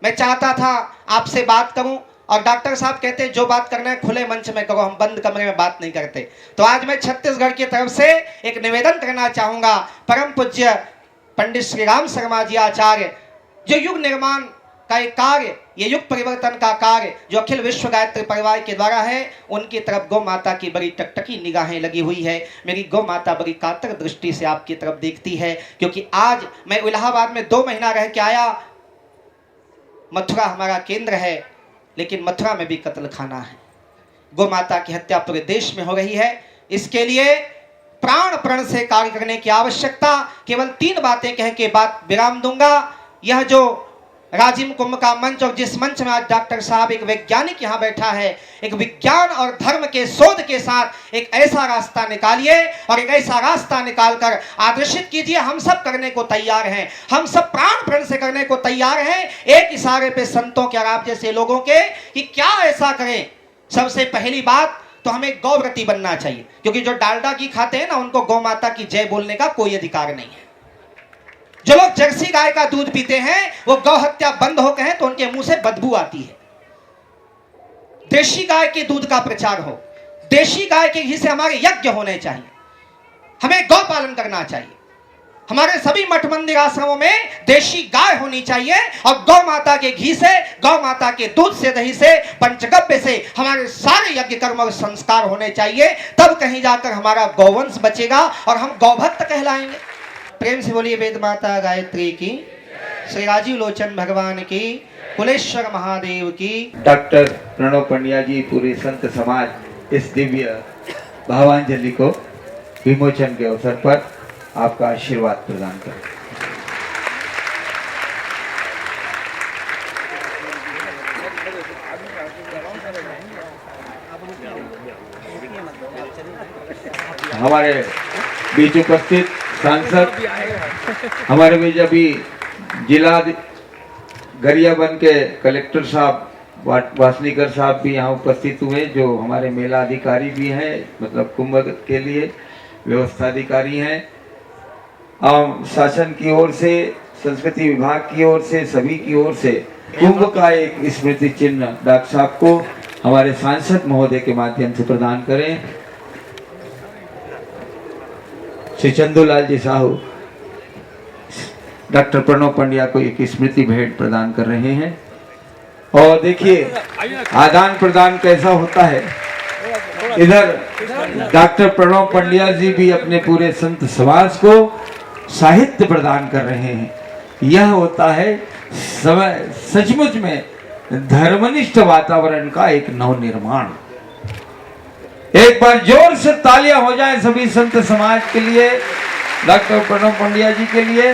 मैं चाहता था आपसे बात करूं, और डॉक्टर साहब कहते हैं जो बात करना है खुले मंच में करो, हम बंद कमरे में बात नहीं करते। तो आज मैं छत्तीसगढ़ की तरफ से एक निवेदन करना चाहूंगा। परम पूज्य पंडित श्री राम शर्मा जी आचार्य, जो युग निर्माण का एक कार्य, ये युग परिवर्तन का कार्य जो अखिल विश्व गायत्री परिवार के द्वारा है, उनकी तरफ गौ माता की बड़ी टकटकी निगाहें लगी हुई है। मेरी गौ माता बड़ी कातर दृष्टि से आपकी तरफ देखती है, क्योंकि आज मैं इलाहाबाद में 2 महीना रह के आया। मथुरा हमारा केंद्र है, लेकिन मथुरा में भी कत्ल खाना है। गौ माता की हत्या पूरे देश में हो रही है। इसके लिए प्राण प्रण से कार्य करने की आवश्यकता। केवल 3 बातें कह के बात विराम दूंगा। यह जो राजिम कुंभ का मंच, और जिस मंच में आज डॉक्टर साहब एक वैज्ञानिक यहाँ बैठा है, एक विज्ञान और धर्म के शोध के साथ एक ऐसा रास्ता निकालिए और एक ऐसा रास्ता निकालकर आदर्शित कीजिए। हम सब करने को तैयार हैं, हम सब प्राण प्रण से करने को तैयार हैं, एक इशारे पे संतों के और आप जैसे लोगों के, कि क्या ऐसा करें। सबसे पहली बात तो हमें गौव्रती बनना चाहिए, क्योंकि जो डालडा घी खाते हैं ना, उनको गौ माता की जय बोलने का कोई अधिकार नहीं है। जो लोग जर्सी गाय का दूध पीते हैं वो गौ हत्या बंद हो कहें तो उनके मुंह से बदबू आती है। देशी गाय के दूध का प्रचार हो, देशी गाय के घी से हमारे यज्ञ होने चाहिए, हमें गौ पालन करना चाहिए। हमारे सभी मठ मंदिर आश्रमों में देशी गाय होनी चाहिए और गौ माता के घी से, गौ माता के दूध से, दही से, पंचगव्य से हमारे सारे यज्ञ कर्म और संस्कार होने चाहिए। तब कहीं जाकर हमारा गौवंश बचेगा और हम गौभक्त कहलाएंगे। प्रेम से बोलिए वेद माता गायत्री की, श्री राजीव लोचन भगवान की, कुलेश्वर महादेव की। डॉक्टर प्रणव पंड्या जी पूरे संत समाज इस दिव्य भावांजलि को विमोचन के अवसर पर आपका आशीर्वाद प्रदान करें। हमारे बीच उपस्थित सांसद, हमारे बीच अभी जिला गरियाबंद के कलेक्टर साहब वासनीकर साहब भी यहाँ उपस्थित हुए, जो हमारे मेला अधिकारी भी हैं, मतलब कुंभ के लिए व्यवस्था अधिकारी हैं। शासन की ओर से, संस्कृति विभाग की ओर से, सभी की ओर से कुंभ का एक स्मृति चिन्ह डॉक्टर साहब को हमारे सांसद महोदय के माध्यम से प्रदान करें। श्री चंदूलाल जी साहू डॉक्टर प्रणव पंड्या को एक स्मृति भेंट प्रदान कर रहे हैं। और देखिए आदान प्रदान कैसा होता है। इधर डॉक्टर प्रणव पंड्या जी भी अपने पूरे संत समाज को साहित्य प्रदान कर रहे हैं। यह होता है सचमुच में धर्मनिष्ठ वातावरण का एक नवनिर्माण। एक बार जोर से तालियां हो जाए सभी संत समाज के लिए, डॉक्टर प्रणव पंड्या जी के लिए।